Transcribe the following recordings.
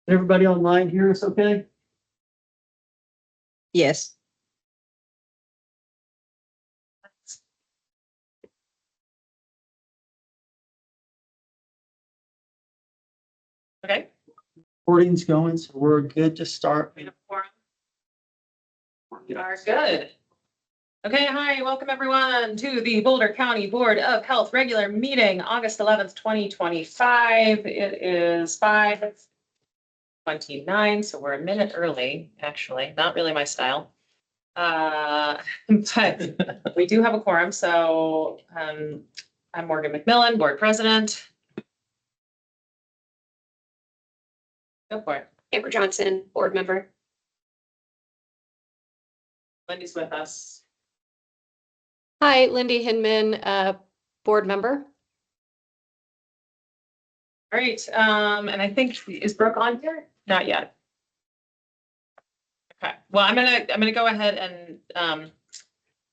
Everybody online hear us okay? Yes. Okay. Recording's going, so we're good to start. We are good. Okay, hi, welcome everyone to the Boulder County Board of Health regular meeting, August 11th, 2025. It is 5:29, so we're a minute early, actually, not really my style. But we do have a quorum, so I'm Morgan McMillan, board president. Go for it. Amber Johnson, board member. Lindy's with us. Hi, Lindy Hinman, board member. All right, and I think, is Brooke on here? Not yet. Okay, well, I'm gonna go ahead and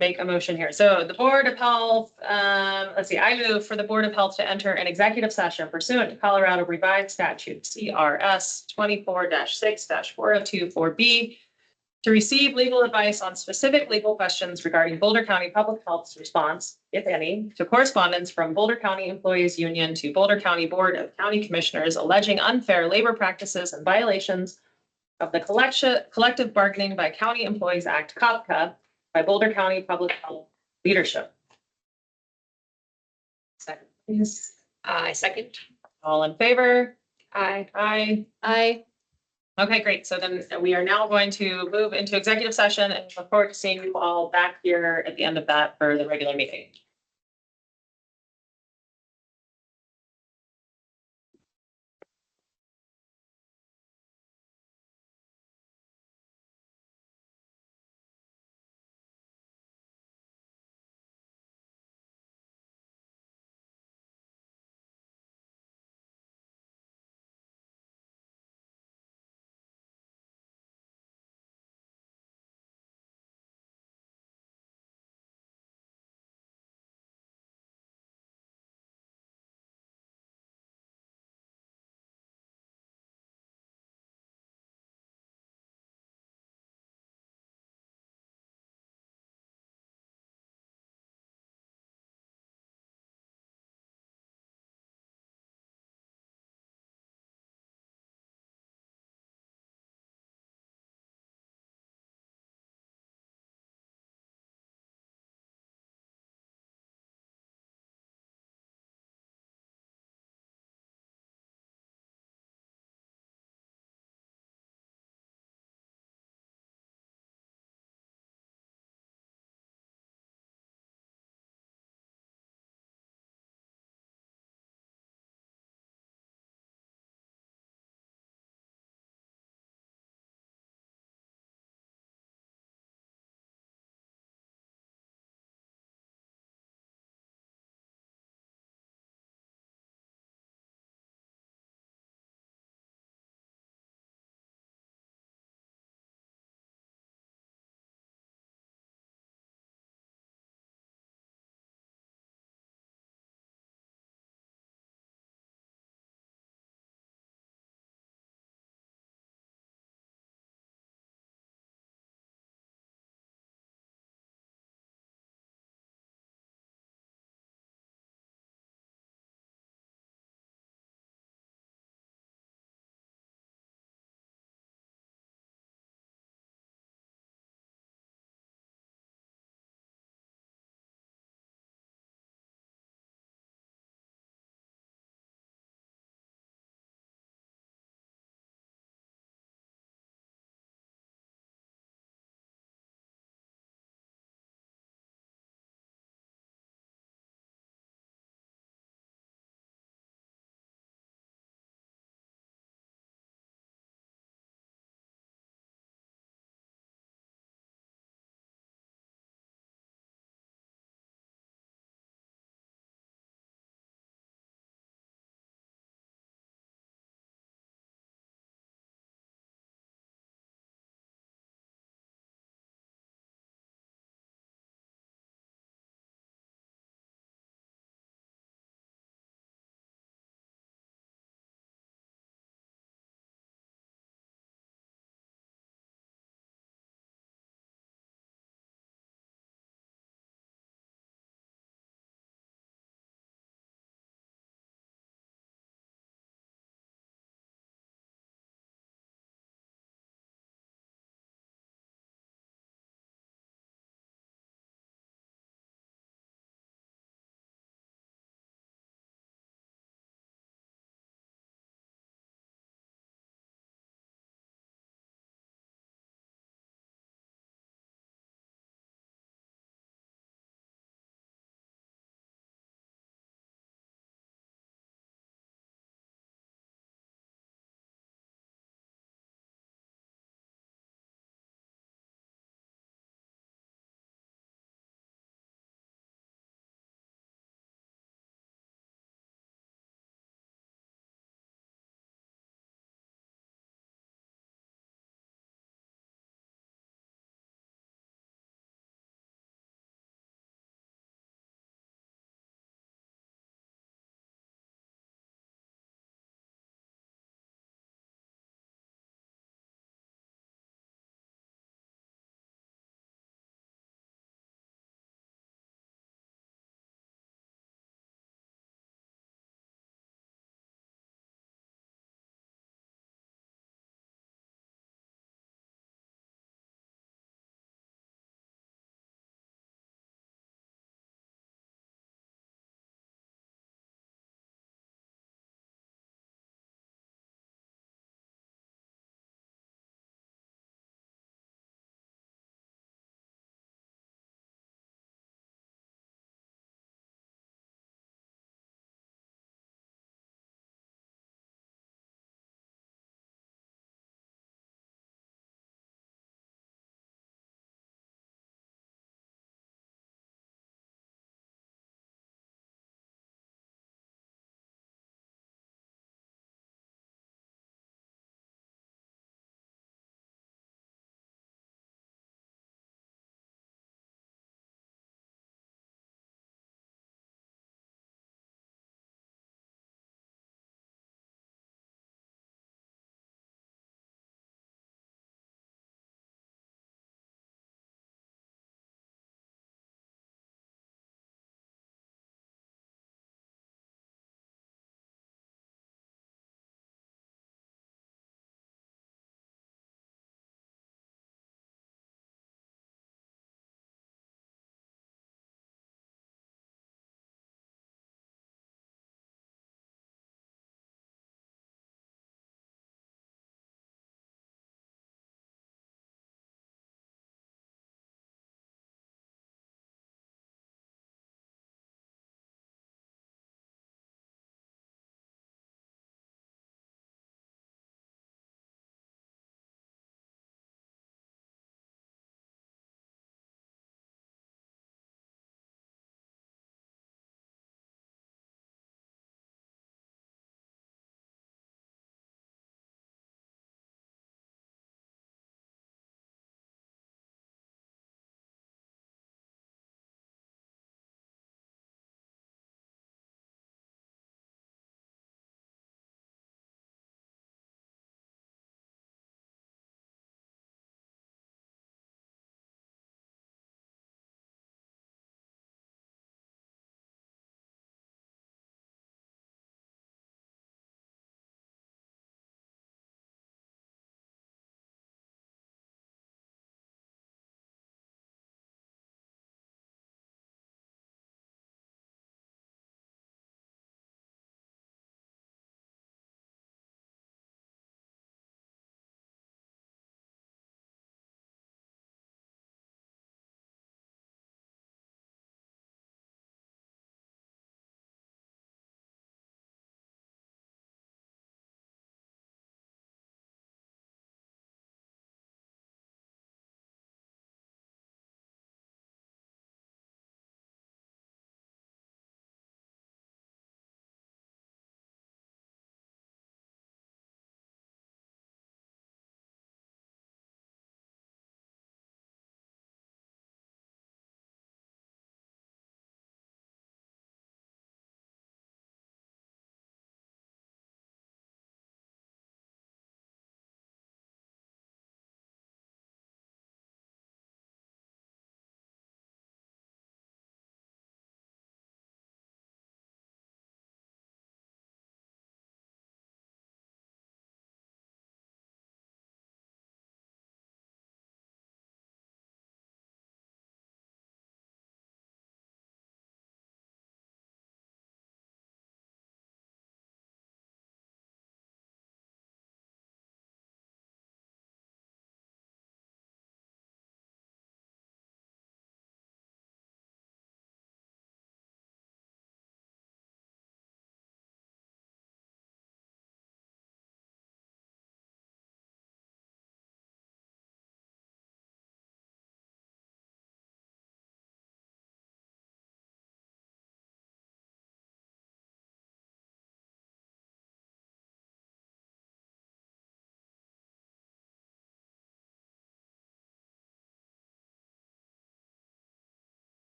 make a motion here. So the Board of Health, let's see, I move for the Board of Health to enter an executive session pursuant to Colorado Revised Statute CRS 24-6-4024B to receive legal advice on specific legal questions regarding Boulder County Public Health's response, if any, to correspondence from Boulder County Employees Union to Boulder County Board of County Commissioners alleging unfair labor practices and violations of the Collective Bargaining by County Employees Act, COPCA, by Boulder County Public Health leadership. Second, please. I second. All in favor? Aye. Aye. Aye. Okay, great. So then we are now going to move into executive session and look forward to seeing you all back here at the end of that for the regular meeting.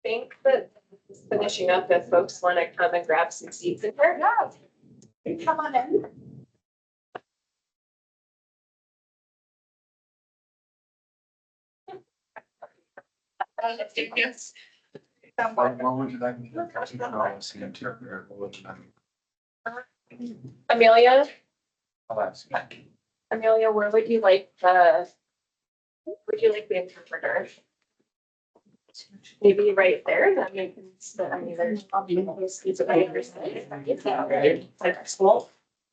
think that it's finishing up if folks want to come and grab some seats in here. Yeah. Come on in. Yes. What would you like me to do? I'll see you too. What would you like? Amelia, I'll ask you. Amelia, where would you like the interpreter? Maybe right there, that makes sense. I mean, there's pieces of paper. Like school.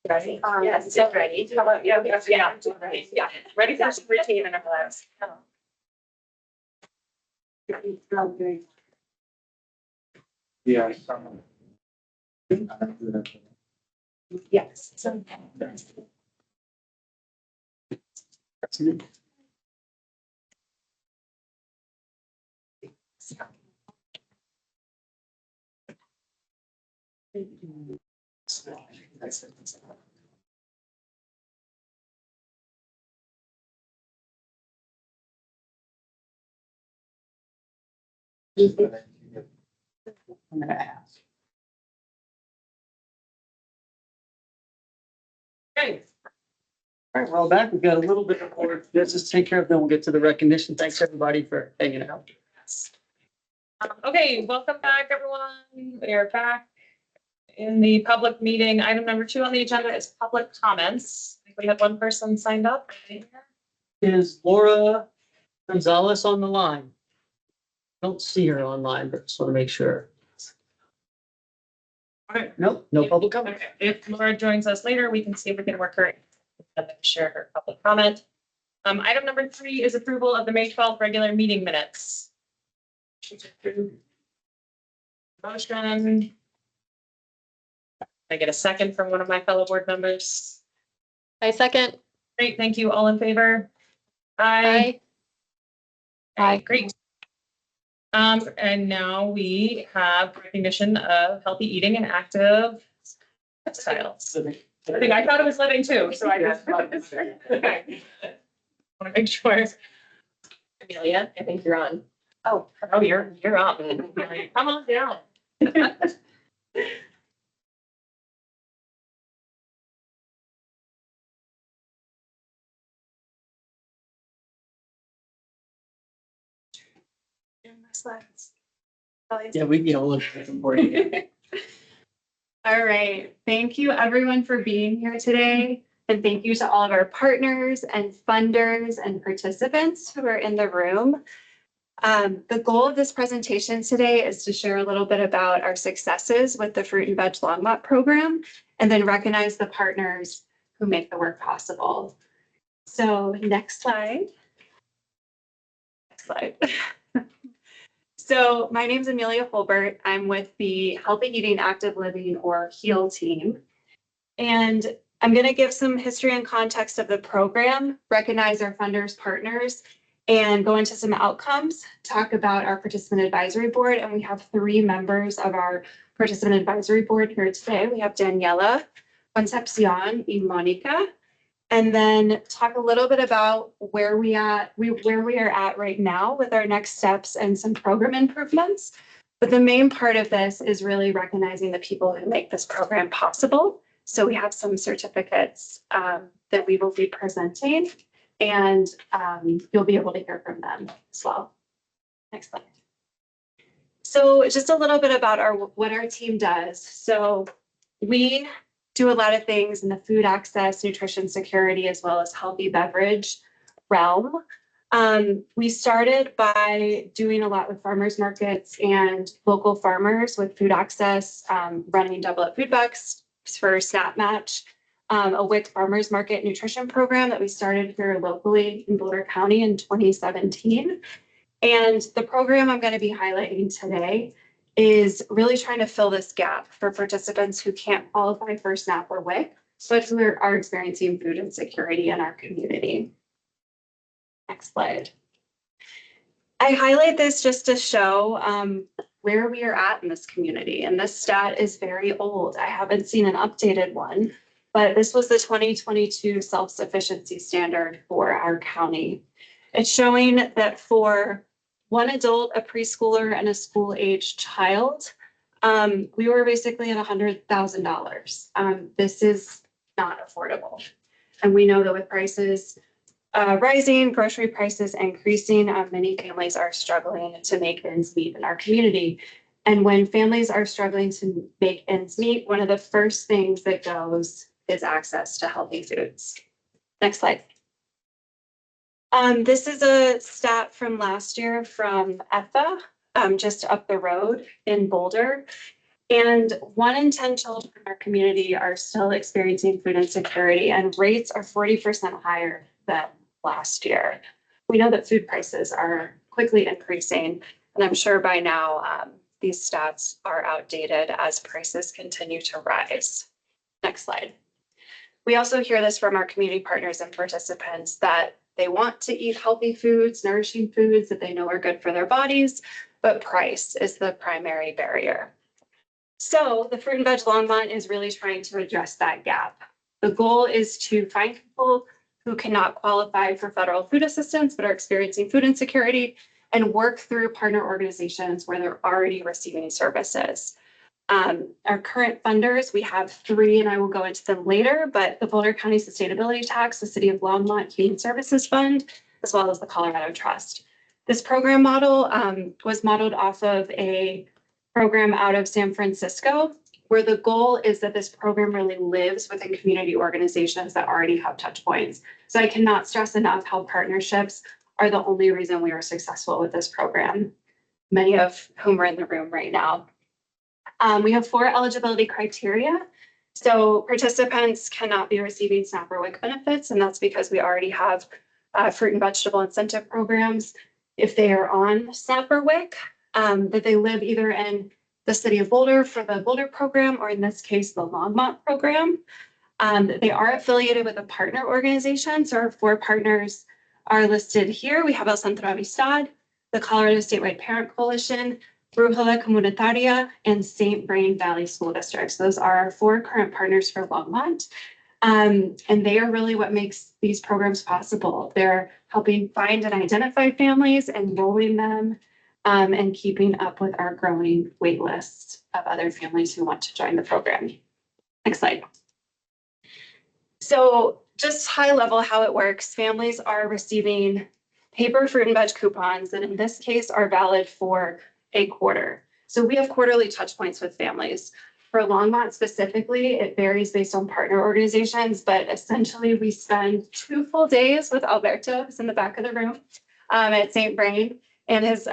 Ready? Yes, it's ready. How about, yeah, ready. Yeah, ready for some routine in our lives. Yeah. Yes. So. I'm gonna ask. Okay. All right, well, back, we've got a little bit of more business to take care of, then we'll get to the recognition. Thanks, everybody, for hanging out. Okay, welcome back, everyone. We are back in the public meeting. Item number 2 on the agenda is public comments. We have one person signed up. Is Laura Gonzalez on the line? Don't see her online, but just want to make sure. Okay. Nope, no public comment. Okay, if Laura joins us later, we can see if we can work her, share her public comment. Item number 3 is approval of the May 12th regular meeting minutes. Motion. I get a second from one of my fellow board members. I second. Great, thank you. All in favor? Aye. Aye, great. And now we have recognition of healthy eating and active lifestyles. I thought it was living too, so I just. Okay. Want to make sure. Amelia, I think you're on. Oh, you're up. Come on down. Yeah, we can look for you. All right. Thank you everyone for being here today. And thank you to all of our partners and funders and participants who are in the room. The goal of this presentation today is to share a little bit about our successes with the Fruit and Veg Longmont program, and then recognize the partners who make the work possible. So next slide. Next slide. So my name is Amelia Holbert. I'm with the Healthy Eating, Active Living, or HEAL team. And I'm going to give some history and context of the program, recognize our funders, partners, and go into some outcomes, talk about our participant advisory board. And we have 3 members of our participant advisory board here today. We have Daniela, Concepcion, and Monica. And then talk a little bit about where we are at right now with our next steps and some program improvements. But the main part of this is really recognizing the people who make this program possible. So we have some certificates that we will be presenting, and you'll be able to hear from them as well. Next slide. So just a little bit about what our team does. So we do a lot of things in the food access, nutrition security, as well as healthy beverage realm. We started by doing a lot with farmers markets and local farmers with food access, running Double Up Food Bucks for Snap Match, a WIC farmers market nutrition program that we started here locally in Boulder County in 2017. And the program I'm going to be highlighting today is really trying to fill this gap for participants who can't qualify for SNAP or WIC, but who are experiencing food insecurity in our community. Next slide. I highlight this just to show where we are at in this community. And this stat is very old. I haven't seen an updated one, but this was the 2022 self-sufficiency standard for our county. It's showing that for one adult, a preschooler, and a school-age child. We were basically at $100,000. This is not affordable. And we know that with prices rising, grocery prices increasing, many families are struggling to make ends meet in our community. And when families are struggling to make ends meet, one of the first things that goes is access to healthy foods. Next slide. This is a stat from last year from EFA, just up the road in Boulder. And 1 in 10 children in our community are still experiencing food insecurity, and rates are 40% higher than last year. We know that food prices are quickly increasing, and I'm sure by now these stats are outdated as prices continue to rise. Next slide. We also hear this from our community partners and participants that they want to eat healthy foods, nourishing foods that they know are good for their bodies, but price is the primary barrier. So the Fruit and Veg Longmont is really trying to address that gap. The goal is to find people who cannot qualify for federal food assistance but are experiencing food insecurity and work through partner organizations where they're already receiving services. Our current funders, we have 3, and I will go into them later, but the Boulder County Sustainability Tax, the City of Longmont Human Services Fund, as well as the Colorado Trust. This program model was modeled off of a program out of San Francisco, where the goal is that this program really lives within community organizations that already have touch points. So I cannot stress enough how partnerships are the only reason we are successful with this program, many of whom are in the room right now. We have 4 eligibility criteria. So participants cannot be receiving SNAP or WIC benefits, and that's because we already have fruit and vegetable incentive programs. If they are on SNAP or WIC, that they live either in the city of Boulder for the Boulder program, or in this case, the Longmont program. They are affiliated with a partner organization. So our 4 partners are listed here. We have El Centro Amistad, the Colorado Statewide Parent Coalition, Brújula Comunitaria, and St. Vrain Valley School Districts. Those are our 4 current partners for Longmont. And they are really what makes these programs possible. They're helping find and identify families, enrolling them, and keeping up with our growing wait list of other families who want to join the program. Next slide. So just high level how it works, families are receiving paper fruit and veg coupons that in this case are valid for a quarter. So we have quarterly touch points with families. For Longmont specifically, it varies based on partner organizations, but essentially we spend 2 full days with Alberto, who's in the back of the room, at St. Vrain, and his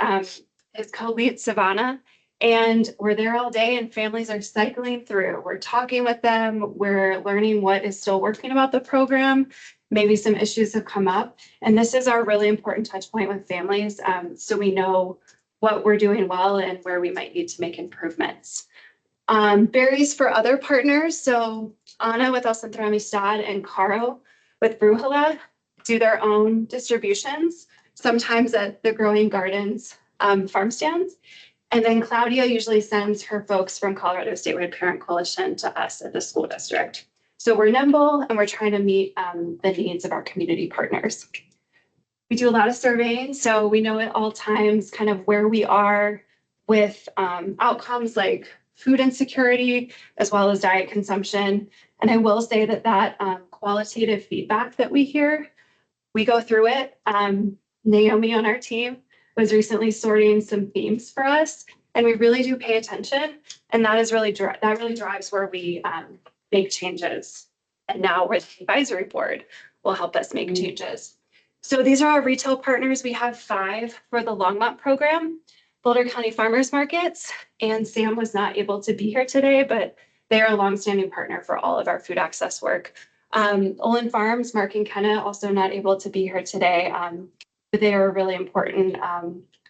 co-lead Savannah. And we're there all day and families are cycling through. We're talking with them. We're learning what is still working about the program. Maybe some issues have come up. And this is our really important touch point with families. So we know what we're doing well and where we might need to make improvements. Berries for other partners. So Anna with El Centro Amistad and Caro with Brújula do their own distributions, sometimes at the Growing Gardens farm stands. And then Claudia usually sends her folks from Colorado Statewide Parent Coalition to us at the school district. So we're nimble and we're trying to meet the needs of our community partners. We do a lot of surveying, so we know at all times kind of where we are with outcomes like food insecurity, as well as diet consumption. And I will say that qualitative feedback that we hear, we go through it. Naomi on our team was recently sorting some themes for us, and we really do pay attention. And that really drives where we make changes. And now where the advisory board will help us make changes. So these are our retail partners. We have 5 for the Longmont program, Boulder County Farmers Markets, and Sam was not able to be here today, but they are a longstanding partner for all of our food access work. Olin Farms, Mark and Kenna, also not able to be here today, but they are a really important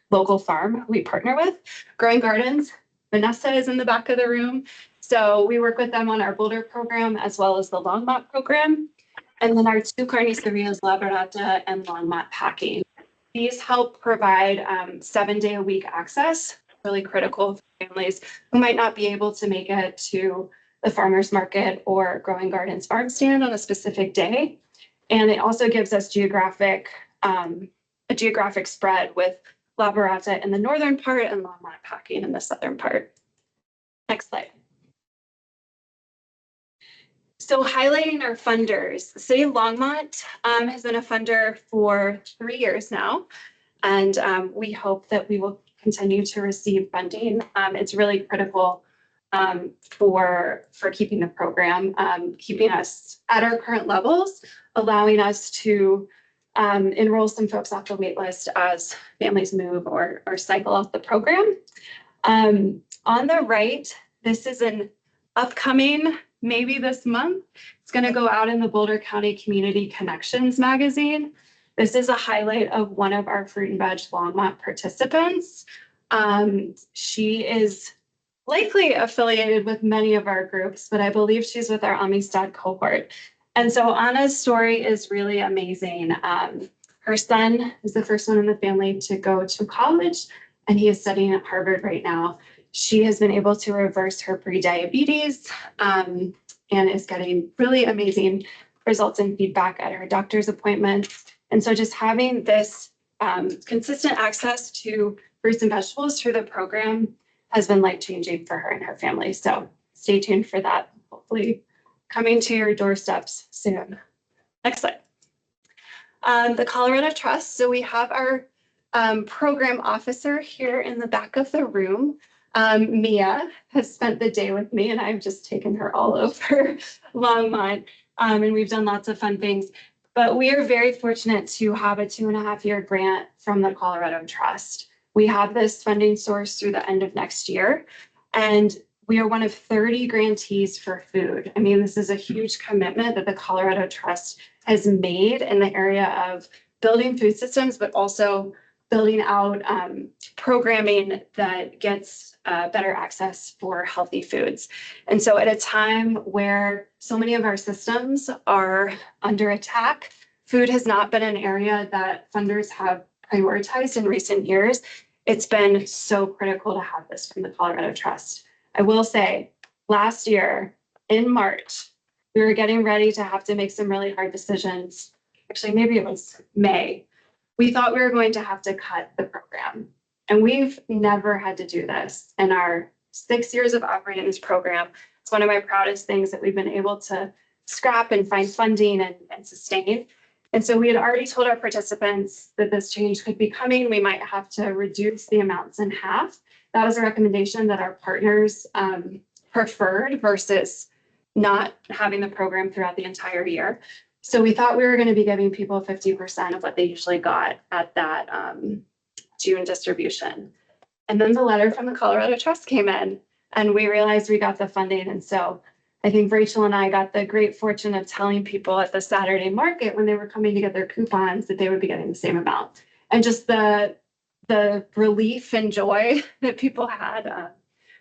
local farm we partner with. Growing Gardens, Vanessa is in the back of the room. So we work with them on our Boulder program as well as the Longmont program. And then our 2 carnicerias, La Barata and Longmont Packing. These help provide 7-day-a-week access, really critical for families who might not be able to make it to the farmer's market or Growing Gardens farm stand on a specific day. And it also gives us a geographic spread with La Barata in the northern part, and Longmont Packing in the southern part. Next slide. So highlighting our funders, the City of Longmont has been a funder for 3 years now, and we hope that we will continue to receive funding. It's really critical for keeping the program, keeping us at our current levels, allowing us to enroll some folks off the wait list as families move or cycle off the program. On the right, this is an upcoming, maybe this month, it's going to go out in the Boulder County Community Connections magazine. This is a highlight of one of our Fruit and Veg Longmont participants. She is likely affiliated with many of our groups, but I believe she's with our Amistad cohort. And so Anna's story is really amazing. Her son is the first one in the family to go to college, and he is studying at Harvard right now. She has been able to reverse her prediabetes and is getting really amazing results and feedback at her doctor's appointments. And so just having this consistent access to fruits and vegetables through the program has been life-changing for her and her family. So stay tuned for that, hopefully coming to your doorsteps soon. Next slide. The Colorado Trust. So we have our program officer here in the back of the room. Mia has spent the day with me, and I've just taken her all over Longmont, and we've done lots of fun things. But we are very fortunate to have a 2.5-year grant from the Colorado Trust. We have this funding source through the end of next year, and we are one of 30 grantees for food. I mean, this is a huge commitment that the Colorado Trust has made in the area of building food systems, but also building out programming that gets better access for healthy foods. And so at a time where so many of our systems are under attack, food has not been an area that funders have prioritized in recent years. It's been so critical to have this from the Colorado Trust. I will say, last year in March, we were getting ready to have to make some really hard decisions. Actually, maybe it was May. We thought we were going to have to cut the program. And we've never had to do this in our 6 years of operating this program. It's one of my proudest things that we've been able to scrap and find funding and sustain. And so we had already told our participants that this change could be coming. We might have to reduce the amounts in half. That was a recommendation that our partners preferred versus not having the program throughout the entire year. So we thought we were going to be giving people 50% of what they usually got at that June distribution. And then the letter from the Colorado Trust came in, and we realized we got the funding. And so I think Rachel and I got the great fortune of telling people at the Saturday market when they were coming to get their coupons that they would be getting the same amount. And just the relief and joy that people had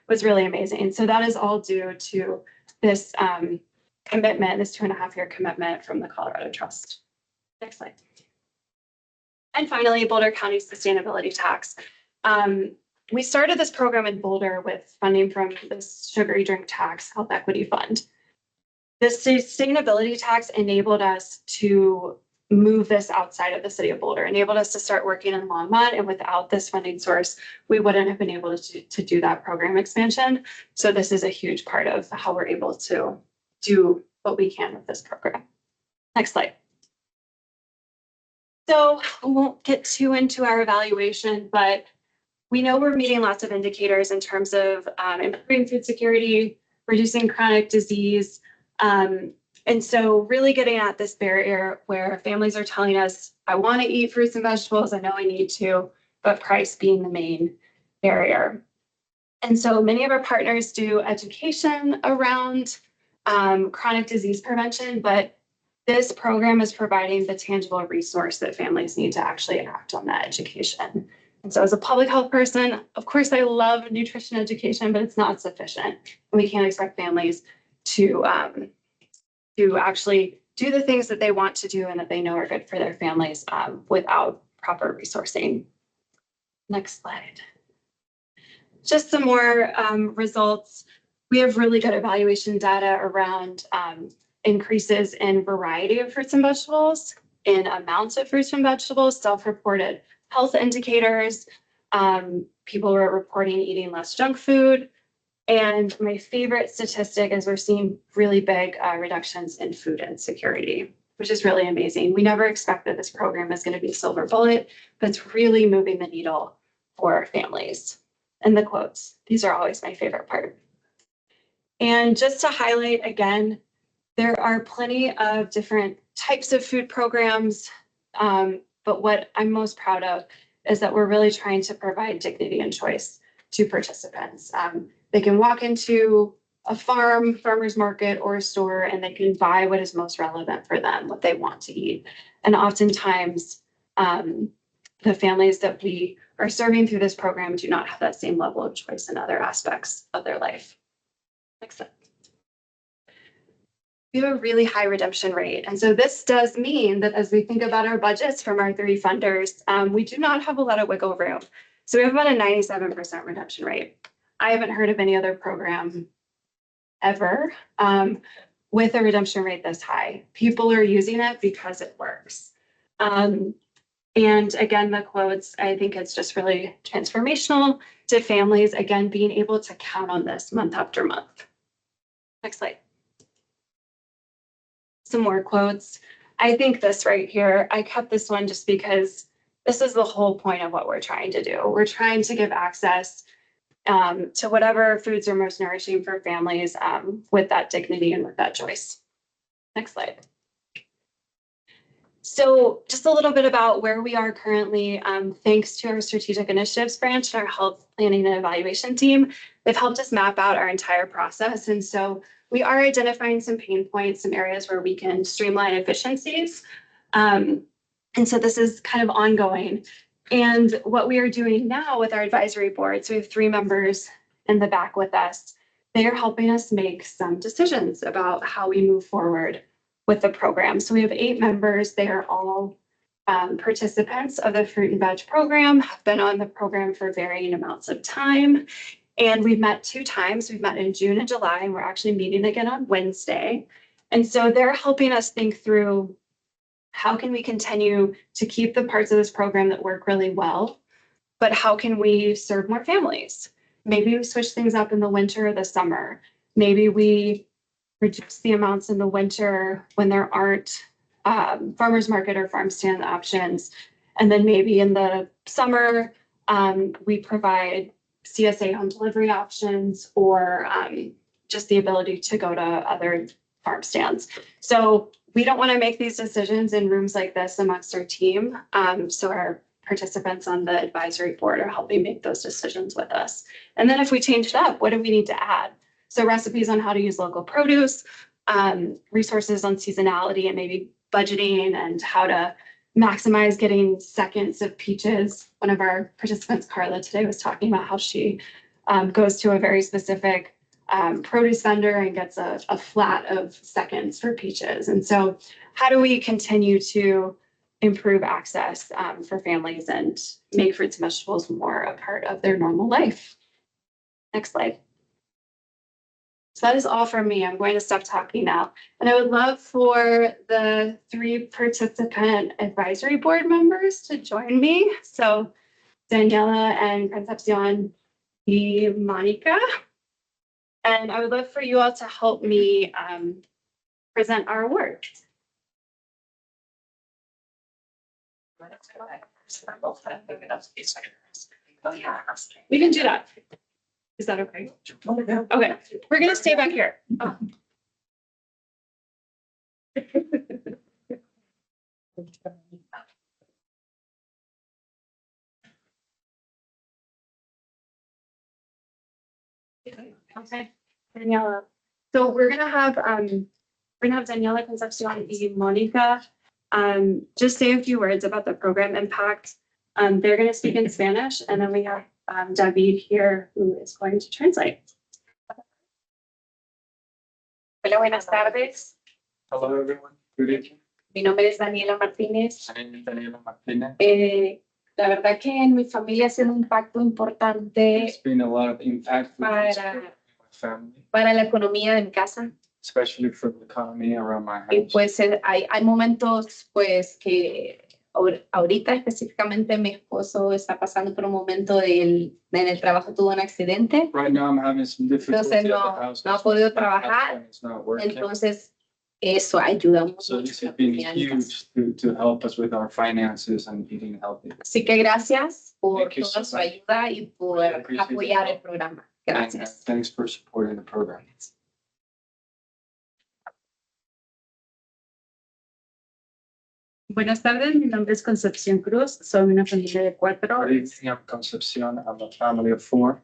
was really amazing. So that is all due to this commitment, this 2.5-year commitment from the Colorado Trust. Next slide. And finally, Boulder County Sustainability Tax. We started this program in Boulder with funding from the Sugary Drink Tax Health Equity Fund. The sustainability tax enabled us to move this outside of the city of Boulder, enabled us to start working in Longmont, and without this funding source, we wouldn't have been able to do that program expansion. So this is a huge part of how we're able to do what we can with this program. Next slide. So we won't get too into our evaluation, but we know we're meeting lots of indicators in terms of improving food security, reducing chronic disease. And so really getting at this barrier where families are telling us, I want to eat fruits and vegetables, I know I need to, but price being the main barrier. And so many of our partners do education around chronic disease prevention, but this program is providing the tangible resource that families need to actually act on that education. And so as a public health person, of course, I love nutrition education, but it's not sufficient. And we can't expect families to actually do the things that they want to do and that they know are good for their families without proper resourcing. Next slide. Just some more results. We have really good evaluation data around increases in variety of fruits and vegetables, in amounts of fruits and vegetables, self-reported health indicators. People were reporting eating less junk food. And my favorite statistic is we're seeing really big reductions in food insecurity, which is really amazing. We never expected this program is going to be a silver bullet, but it's really moving the needle for families. And the quotes, these are always my favorite part. And just to highlight again, there are plenty of different types of food programs, but what I'm most proud of is that we're really trying to provide dignity and choice to participants. They can walk into a farmer's market or a store, and they can buy what is most relevant for them, what they want to eat. And oftentimes, the families that we are serving through this program do not have that same level of choice in other aspects of their life. Next slide. We have a really high redemption rate. And so this does mean that as we think about our budgets from our 3 funders, we do not have a lot of wiggle room. So we have about a 97% redemption rate. I haven't heard of any other program ever with a redemption rate this high. People are using it because it works. And again, the quotes, I think it's just really transformational to families, again, being able to count on this month after month. Next slide. Some more quotes. I think this right here, I kept this one just because this is the whole point of what we're trying to do. We're trying to give access to whatever foods are most nourishing for families with that dignity and with that choice. Next slide. So just a little bit about where we are currently, thanks to our strategic initiatives branch and our health planning and evaluation team. They've helped us map out our entire process. And so we are identifying some pain points, some areas where we can streamline efficiencies. And so this is kind of ongoing. And what we are doing now with our advisory board, so we have 3 members in the back with us. They are helping us make some decisions about how we move forward with the program. So we have 8 members. They are all participants of the Fruit and Veg program, have been on the program for varying amounts of time. And we've met 2 times. We've met in June and July, and we're actually meeting again on Wednesday. And so they're helping us think through how can we continue to keep the parts of this program that work really well, but how can we serve more families? Maybe we switch things up in the winter or the summer. Maybe we reduce the amounts in the winter when there aren't farmers market or farm stand options. And then maybe in the summer, we provide CSA home delivery options or just the ability to go to other farm stands. So we don't want to make these decisions in rooms like this amongst our team. So our participants on the advisory board are helping make those decisions with us. And then if we change it up, what do we need to add? So recipes on how to use local produce, resources on seasonality and maybe budgeting and how to maximize getting seconds of peaches. One of our participants, Carla, today was talking about how she goes to a very specific produce vendor and gets a flat of seconds for peaches. And so how do we continue to improve access for families and make fruits and vegetables more a part of their normal life? Next slide. So that is all from me. I'm going to stop talking now. And I would love for the 3 participant advisory board members to join me. So Daniela and Concepcion y Monica. And I would love for you all to help me present our awards. We can do that. Is that okay? Okay, we're gonna stay back here. Oh. Okay, Daniela. So we're gonna have Daniela Concepcion y Monica just say a few words about the program impact. They're gonna speak in Spanish, and then we have David here who is going to translate. Hola, buenas tardes. Hello, everyone. Good evening. Mi nombre es Daniela Martínez. My name is Daniela Martinez. La verdad que en mi familia ha sido un impacto importante There's been a lot of impact with this Para- program in my family, para la economía de mi casa. especially for the economy around my Y house. pues hay momentos pues que Ahorita específicamente mi esposo está pasando por un momento en el trabajo tuvo un accidente, Right now, I'm having some difficulty entonces at the no, house. no ha podido My trabajar, husband is not working. entonces eso ayuda mucho. So this a has been la familia. huge to help us with our finances and eating healthy. Así que gracias por Thank you toda so su much. ayuda y por Really appreciate it. apoyar el programa. And Gracias. thanks for supporting the program. Buenas tardes, mi nombre es Concepción Cruz, soy una familia de 4. Good evening, I'm Concepcion. I'm a family of 4.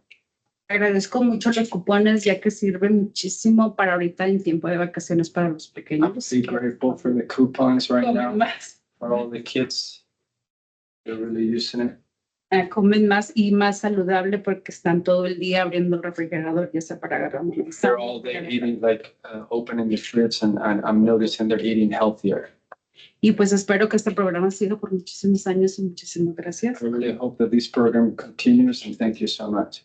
Agradezco mucho los cupones ya que sirven muchísimo para ahorita en tiempo de vacaciones para los I'm pequeños. really grateful for the coupons right Comen now, más, for all the kids. They're really using it. comen más y más saludable porque están todo el día abriendo el refrigerador ya sea para agarrar más. They're all day eating, like opening the fridge and I'm noticing they're eating healthier. Y pues espero que este programa siga por muchísimos años y muchísimas gracias. I really hope that this program continues and thank you so much.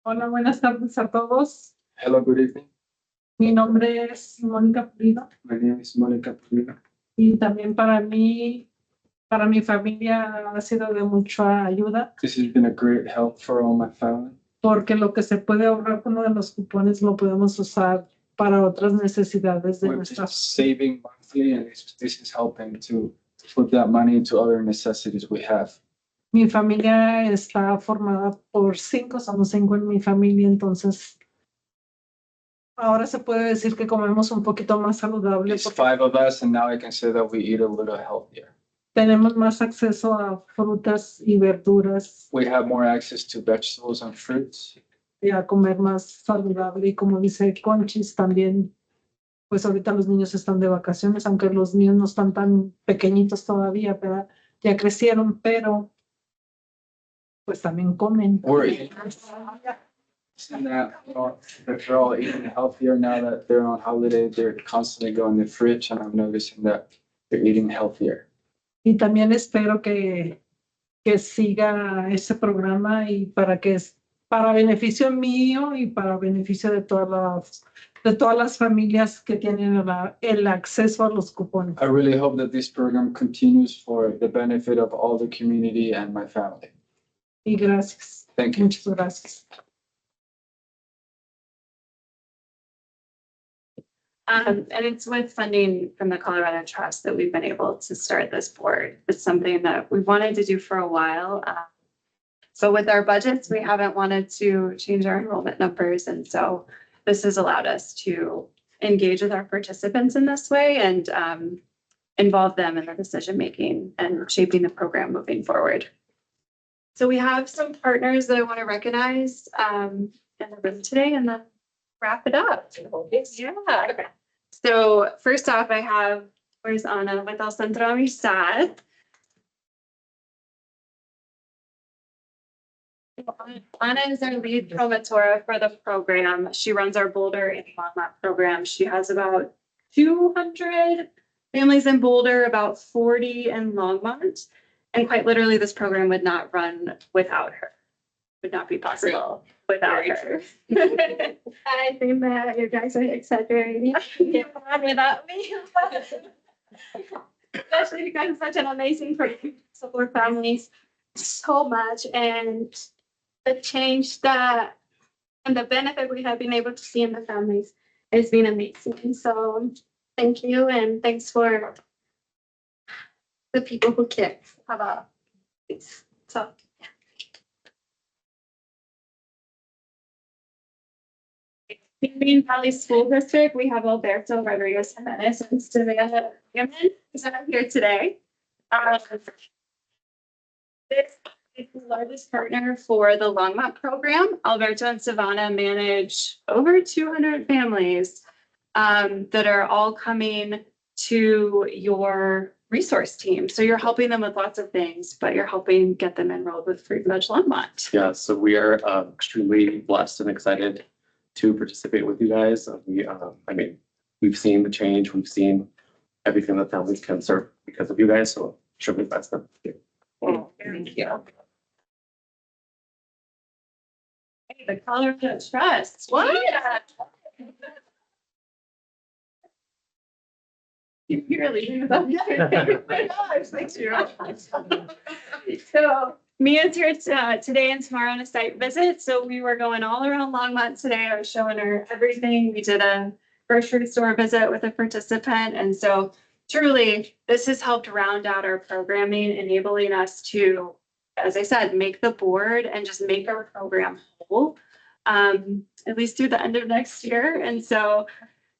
Hola, buenas tardes a todos. Hello, good evening. Mi nombre es Mónica Pulido My name is Monica Pulido. y también para mí, para mi familia ha sido de mucha ayuda This has been a great help for all my family. porque lo que se puede ahorrar con uno de los cupones lo podemos usar para otras necesidades de We're nuestra just saving monthly and this is helping to put that money into other necessities we have. Mi familia está formada por 5, somos 5 en mi familia, entonces ahora se puede decir que comemos un poquito más saludable There's porque 5 of us and now I can say that we eat a little healthier. tenemos más acceso a frutas y verduras We have more access to vegetables and fruits. y a comer más saludable. Y como dice Conchis, también, pues ahorita los niños están de vacaciones, aunque los míos no están tan pequeñitos todavía, ¿verdad? Ya crecieron, pero pues también comen. We're eating that they're all eating healthier now that they're on holiday. They're constantly going to the fridge and I'm noticing that they're eating healthier. Y también espero que siga ese programa y para que es para beneficio mío y para beneficio de todas las familias que tienen el acceso a los cupones. I really hope that this program continues for the benefit of all the community and my family. Y gracias. Thank you. Muchas gracias. And it's with funding from the Colorado Trust that we've been able to start this board. It's something that we wanted to do for a while. So with our budgets, we haven't wanted to change our enrollment numbers. And so this has allowed us to engage with our participants in this way and involve them in the decision-making and shaping the program moving forward. So we have some partners that I want to recognize in the room today and then wrap it up. Yeah. So first off, I have, where's Ana with El Centro Amistad? Ana is our lead promotora for the program. She runs our Boulder and Longmont program. She has about 200 families in Boulder, about 40 in Longmont. And quite literally, this program would not run without her. Would not be possible without her. I think that you guys are exaggerating. Without me. Especially because it's such an amazing program, support families so much, and the change that and the benefit we have been able to see in the families has been amazing. So thank you, and thanks for the people who care about this. So. Green Valley School District, we have Alberto Rodriguez Jimenez and Savannah Yemen, who's not here today. This is the largest partner for the Longmont program. Alberto and Savannah manage over 200 families that are all coming to your resource team. So you're helping them with lots of things, but you're helping get them enrolled with Fruit Veg Longmont. Yeah, so we are extremely blessed and excited to participate with you guys. We've seen the change, we've seen everything that families can serve because of you guys, so should be blessed. Thank you. Thank you. Hey, the Colorado Trust. What? You're leaving without me. Thank you. So Mia's here today and tomorrow on a site visit. So we were going all around Longmont today. I was showing her everything. We did a grocery store visit with a participant. And so truly, this has helped round out our programming, enabling us to, as I said, make the board and just make our program whole, at least through the end of next year. And so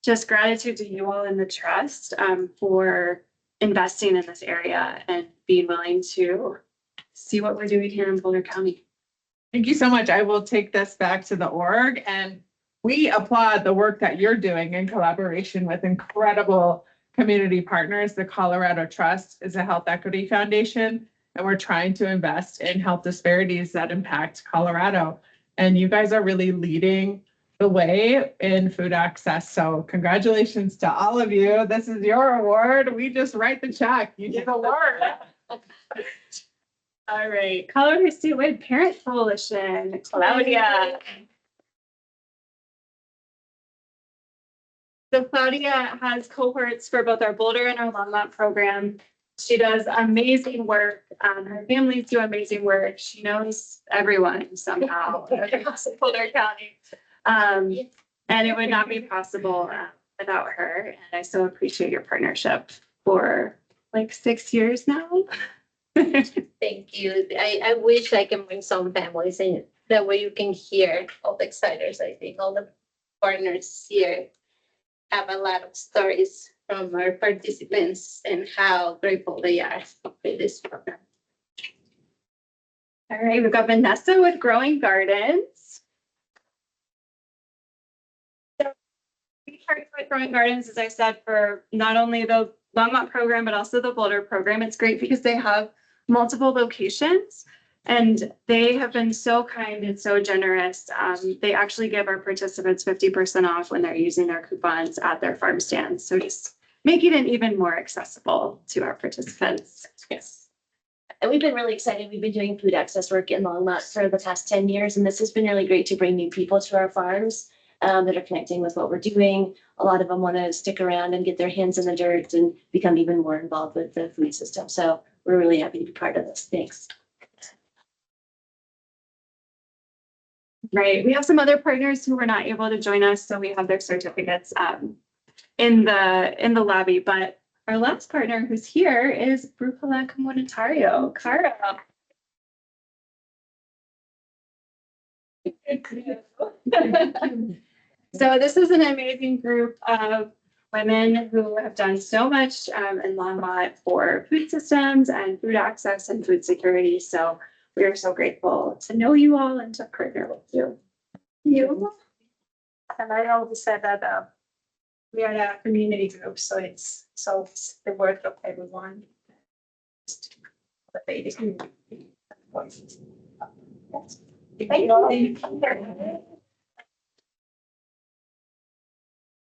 just gratitude to you all and the trust for investing in this area and being willing to see what we're doing here in Boulder County. Thank you so much. I will take this back to the org, and we applaud the work that you're doing in collaboration with incredible community partners. The Colorado Trust is a health equity foundation, and we're trying to invest in health disparities that impact Colorado. And you guys are really leading the way in food access. So congratulations to all of you. This is your award. We just write the check. You did the work. All right, Colorado Statewide Parent Coalition, Claudia. So Claudia has cohorts for both our Boulder and our Longmont program. She does amazing work. Her families do amazing work. She knows everyone somehow across Boulder County. And it would not be possible without her. And I so appreciate your partnership for like 6 years now. Thank you. I wish I can bring some families in. That way you can hear all the exciters. I think all the partners here have a lot of stories from our participants and how grateful they are for this program. All right, we've got Vanessa with Growing Gardens. So we partner with Growing Gardens, as I said, for not only the Longmont program, but also the Boulder program. It's great because they have multiple locations and they have been so kind and so generous. They actually give our participants 50% off when they're using their coupons at their farm stands. So just making it even more accessible to our participants. Yes. And we've been really excited. We've been doing food access work in Longmont for the past 10 years, and this has been really great to bring new people to our farms that are connecting with what we're doing. A lot of them want to stick around and get their hands in the dirt and become even more involved with the food system. So we're really happy to be part of this. Thanks. Right. We have some other partners who were not able to join us, so we have their certificates in the lobby. But our last partner who's here is Brupala Comunitario, Cara. So this is an amazing group of women who have done so much in Longmont for food systems and food access and food security. So we are so grateful to know you all and to partner with you. And I always said that we are a community group, so it's the work of everyone. Thank you.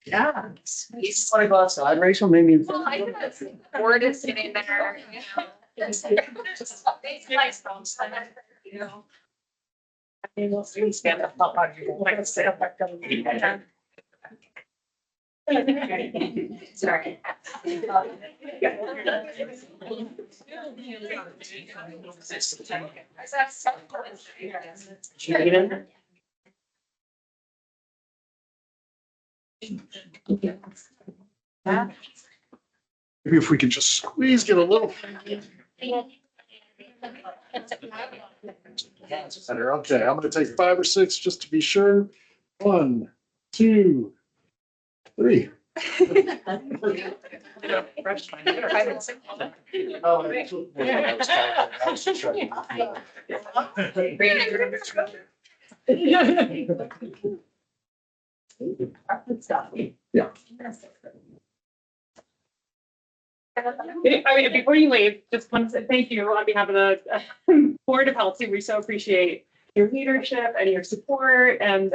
Yeah. You want to go outside, Rachel? Maybe. Well, I know that's board is sitting there, you know. Just nice phones, you know. I mean, we'll soon stand up. Like, sit up, like, Sorry. Maybe if we could just squeeze, get a little. That's better. Okay, I'm gonna take 5 or 6 just to be sure. 1, 2, 3. Oh, yeah. I mean, before you leave, just want to say thank you on behalf of the Board of Health. We so appreciate your leadership and your support. And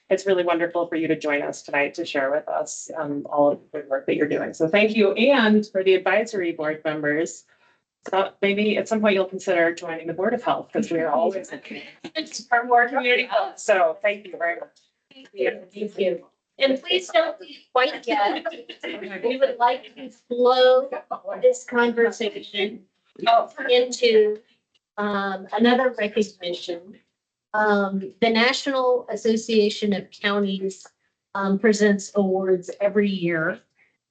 it's really wonderful for you to join us tonight to share with us all of the good work that you're doing. So thank you. And for the advisory board members, maybe at some point you'll consider joining the Board of Health because we are always looking for more community health. So thank you very much. Thank you. And please don't leave quite yet. We would like to flow this conversation into another recognition. The National Association of Counties presents awards every year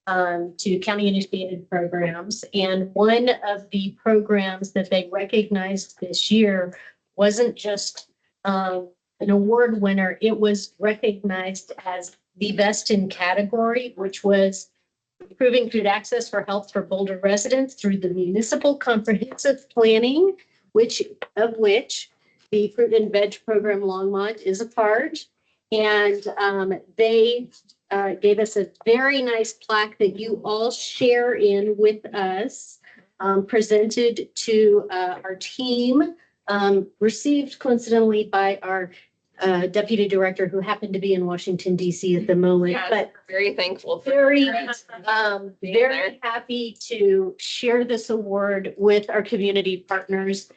to county initiated programs. And one of the programs that they recognized this year wasn't just an award winner, it was recognized as the best in category, which was improving food access for health for Boulder residents through the municipal comprehensive planning, which the fruit and veg program Longmont is a part. And they gave us a very nice plaque that you all share in with us, presented to our team, received coincidentally by our deputy director who happened to be in Washington DC at the moment, Yes, but very thankful. very, Being very there. happy to share this award with our community partners.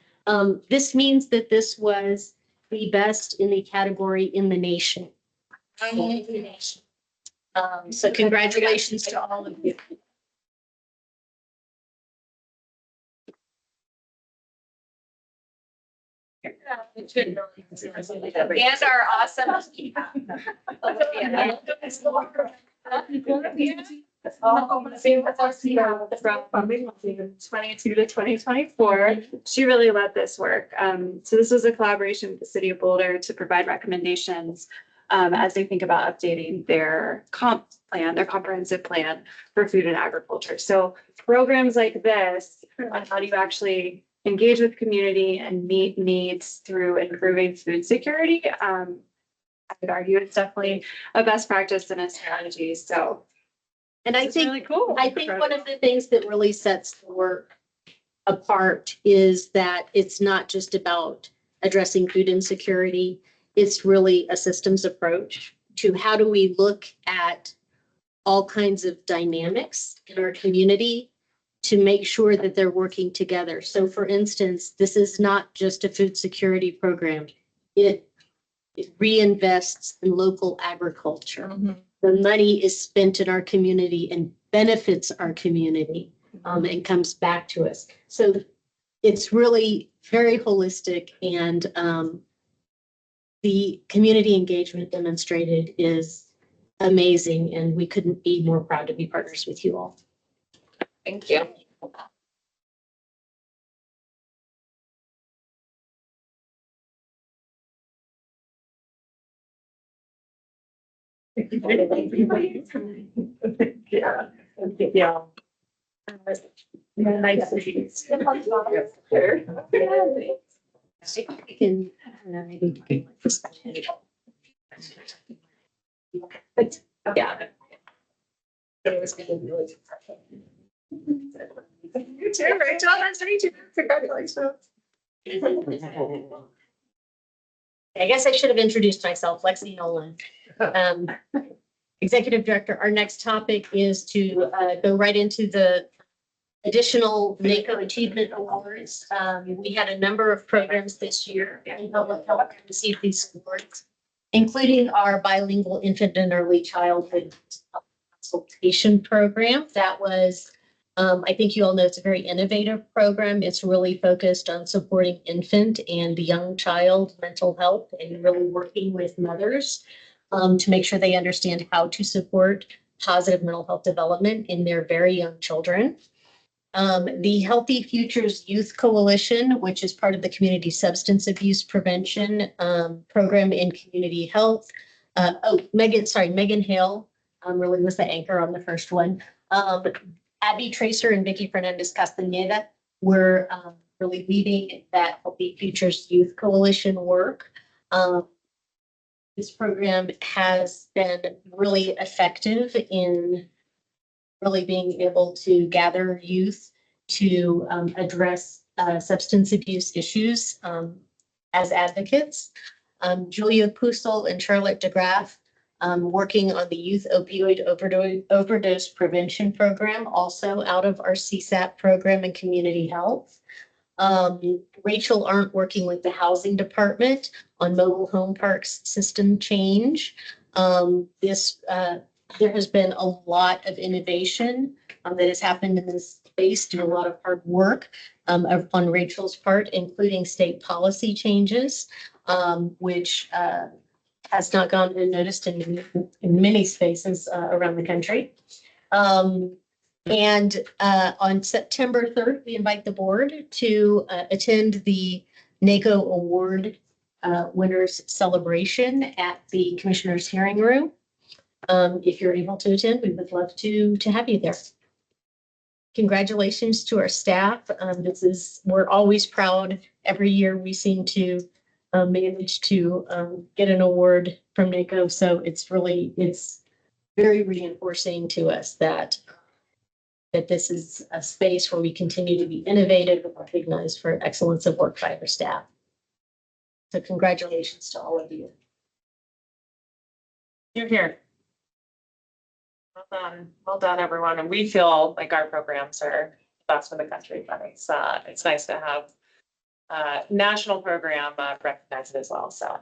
This means that this was the best in the category in the nation. So congratulations to all of you. And our awesome. From 22 to 2024. She really led this work. So this was a collaboration with the city of Boulder to provide recommendations as they think about updating their their comprehensive plan for food and agriculture. So programs like this, on how do you actually engage with community and meet needs through improving food security? I would argue it's definitely a best practice and a strategy. So And I it's think, really cool. I think one of the things that really sets the work apart is that it's not just about addressing food insecurity. It's really a systems approach to how do we look at all kinds of dynamics in our community to make sure that they're working together. So for instance, this is not just a food security program. It reinvests in local agriculture. The money is spent in our community and benefits our community and comes back to us. So it's really very holistic, and the community engagement demonstrated is amazing, and we couldn't be more proud to be partners with you all. Thank you. Yeah. Yeah. Nice. Sure. I can, maybe. But Yeah. it was good. You too, Rachel. Nice to meet you. Congratulations. I guess I should have introduced myself, Lexi Nolan. Executive Director. Our next topic is to go right into the additional NACO Achievement Awards. We had a number of programs this year in public health to receive these awards, including our bilingual infant and early childhood consultation program. That was, I think you all know, it's a very innovative program. It's really focused on supporting infant and the young child mental health and really working with mothers to make sure they understand how to support positive mental health development in their very young children. The Healthy Futures Youth Coalition, which is part of the Community Substance Abuse Prevention program in community health. Megan Hale really was the anchor on the first one. Abby Tracer and Vicky Fernandez Castaneda were really leading that Healthy Futures Youth Coalition work. This program has been really effective in really being able to gather youth to address substance abuse issues as advocates. Julia Pusel and Charlotte DeGraff working on the Youth Opioid Overdose Prevention Program, also out of our CSAP program in community health. Rachel Arndt working with the Housing Department on mobile home parks system change. There has been a lot of innovation that has happened in this space, do a lot of hard work on Rachel's part, including state policy changes, which has not gone unnoticed in many spaces around the country. And on September 3rd, we invite the board to attend the NACO Award winners celebration at the Commissioner's Hearing Room. If you're able to attend, we would love to have you there. Congratulations to our staff. We're always proud. Every year we seem to manage to get an award from NACO. So it's very reinforcing to us that this is a space where we continue to be innovative and recognized for excellence of work by our staff. So congratulations to all of you. You're here. Well done, everyone. And we feel like our programs are the best in the country, but it's nice to have a national program recognized as well. So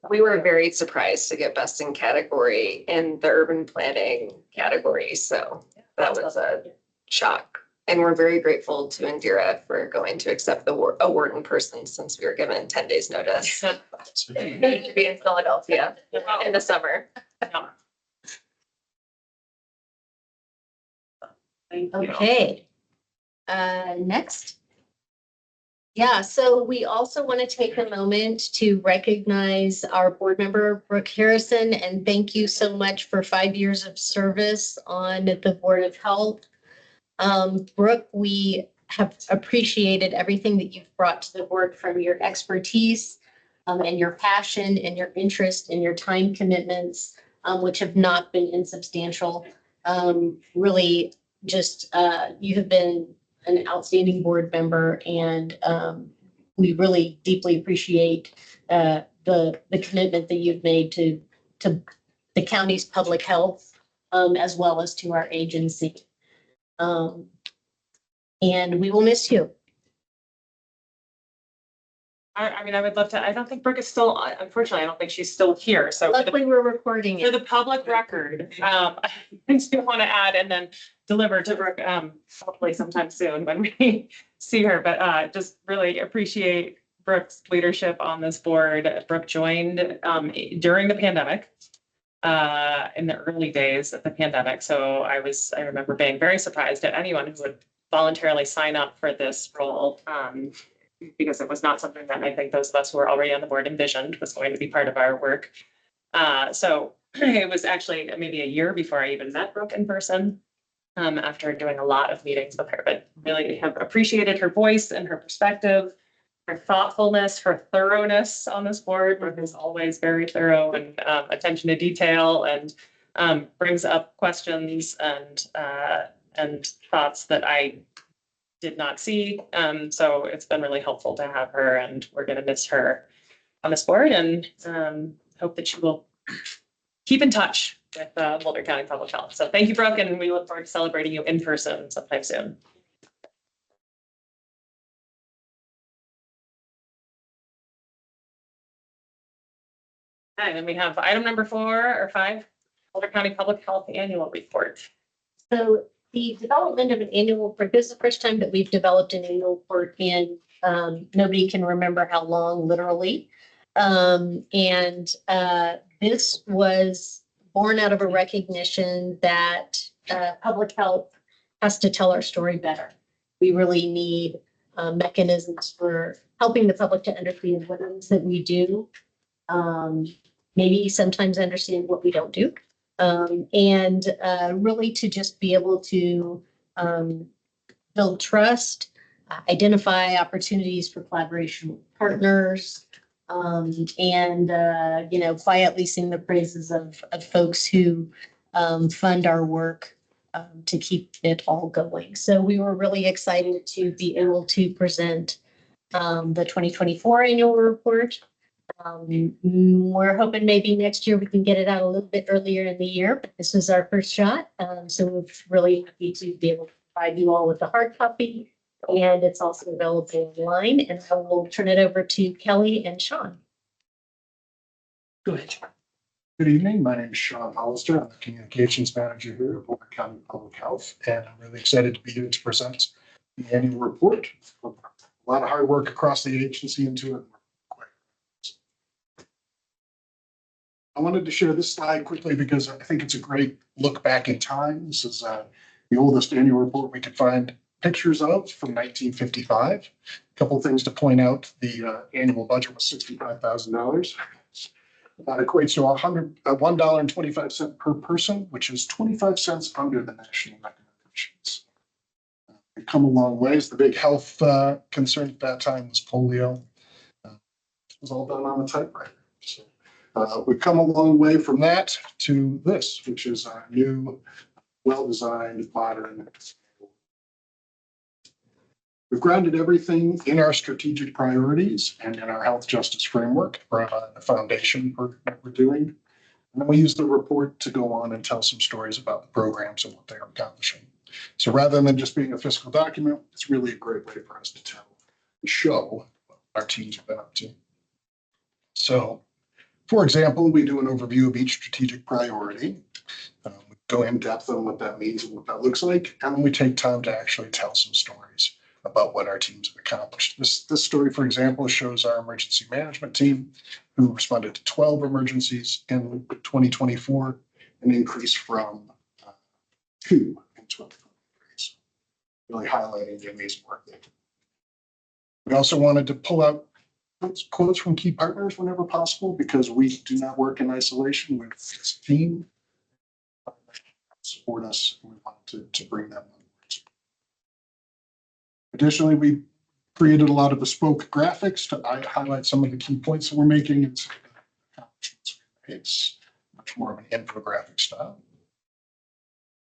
we were very surprised to get best in category in the urban planning category. So that was a shock. And we're very grateful to Indira for going to accept the award in person, since we were given 10 days notice to be in Philadelphia in the summer. Thank you. Okay. Next. Yeah, so we also want to take a moment to recognize our board member, Brooke Harrison, and thank you so much for 5 years of service on the Board of Health. Brooke, we have appreciated everything that you've brought to the board, from your expertise and your passion and your interest and your time commitments, which have not been insubstantial. Really, just you have been an outstanding board member, and we really deeply appreciate the commitment that you've made to the county's public health, as well as to our agency. And we will miss you. I mean, I would love to. I don't think Brooke is still, unfortunately, I don't think she's still here. So Luckily, we're recording for it. the public record, I do want to add and then deliver to Brooke, hopefully sometime soon when we see her. But just really appreciate Brooke's leadership on this board. Brooke joined during the pandemic, in the early days of the pandemic. So I remember being very surprised at anyone who would voluntarily sign up for this role. Because it was not something that I think those of us who were already on the board envisioned was going to be part of our work. So it was actually maybe a year before I even met Brooke in person, after doing a lot of meetings with her, but really have appreciated her voice and her perspective, her thoughtfulness, her thoroughness on this board. Brooke is always very thorough and attention to detail, and brings up questions and thoughts that I did not see. So it's been really helpful to have her, and we're going to miss her on this board, and hope that she will keep in touch with Boulder County Public Health. So thank you, Brooke, and we look forward to celebrating you in person sometime soon. Okay, then we have item number 4 or 5, Boulder County Public Health Annual Report. So the development of an annual report, this is the first time that we've developed an annual report in nobody can remember how long, literally. This was born out of a recognition that public health has to tell our story better. We really need mechanisms for helping the public to understand what it is that we do. Maybe sometimes understand what we don't do. Really to just be able to build trust, identify opportunities for collaboration with partners, quietly sing the praises of folks who fund our work to keep it all going. So we were really excited to be able to present the 2024 annual report. We're hoping maybe next year we can get it out a little bit earlier in the year, but this is our first shot. So we're really happy to be able to provide you all with a hard copy, and it's also available online. And I will turn it over to Kelly and Sean. Go ahead. Good evening. My name is Sean Hollister. I'm the Communications Manager here at Boulder County Public Health, and I'm really excited to be here to present the annual report. A lot of hard work across the agency into it. I wanted to share this slide quickly because I think it's a great look back in time. This is the oldest annual report we could find pictures of from 1955. A couple of things to point out. The annual budget was $65,000. That equates to $1.25 per person, which is 25 cents under the national recommendations. We've come a long ways. The big health concern at that time was polio. It was all done on a typewriter. So we've come a long way from that to this, which is our new, well-designed, modern. We've grounded everything in our strategic priorities and in our health justice framework for the foundation for what we're doing. And then we use the report to go on and tell some stories about the programs and what they're accomplishing. So rather than just being a fiscal document, it's really a great way for us to tell and show what our teams have been up to. So, for example, we do an overview of each strategic priority. We go in depth on what that means and what that looks like, and then we take time to actually tell some stories about what our teams have accomplished. This story, for example, shows our emergency management team who responded to 12 emergencies in 2024, an increase from 2 in 2023. So really highlighting the amazing work they did. We also wanted to pull out quotes from key partners whenever possible because we do not work in isolation. We're a team. Support us. We want to bring them on. Additionally, we created a lot of bespoke graphics to highlight some of the key points that we're making. It's much more of an infographic style.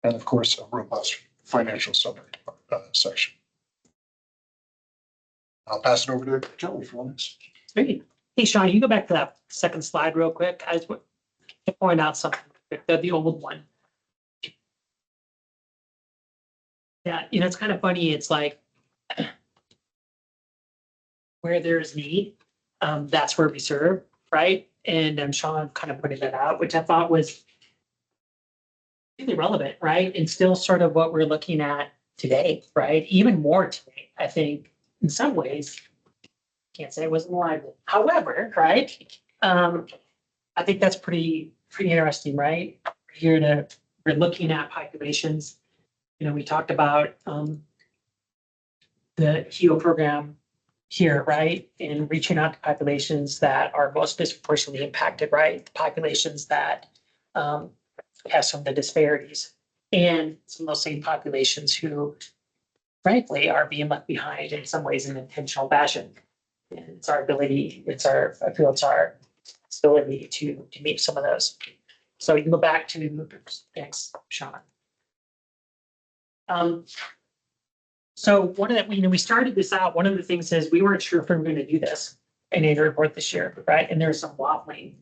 And of course, a robust financial summary section. I'll pass it over to Joey for this. Great. Hey, Sean, you go back to that second slide real quick. I just want to point out something, the old one. Yeah, it's kind of funny. It's like where there's need, that's where we serve, right? And Sean kind of pointed that out, which I thought was really relevant, right? And still sort of what we're looking at today, right? Even more today, I think, in some ways. Can't say it wasn't alive. However, right? I think that's pretty interesting, right? We're looking at populations. We talked about the HEAL program here, right? And reaching out to populations that are most disproportionately impacted, right? The populations that have some of the disparities and some of those same populations who frankly are being left behind in some ways in intentional fashion. And it's our ability, I feel it's our ability to meet some of those. So you can go back to, thanks, Sean. So one of the, we started this out, one of the things is we weren't sure if we were going to do this in a report this year, right? And there's some waffling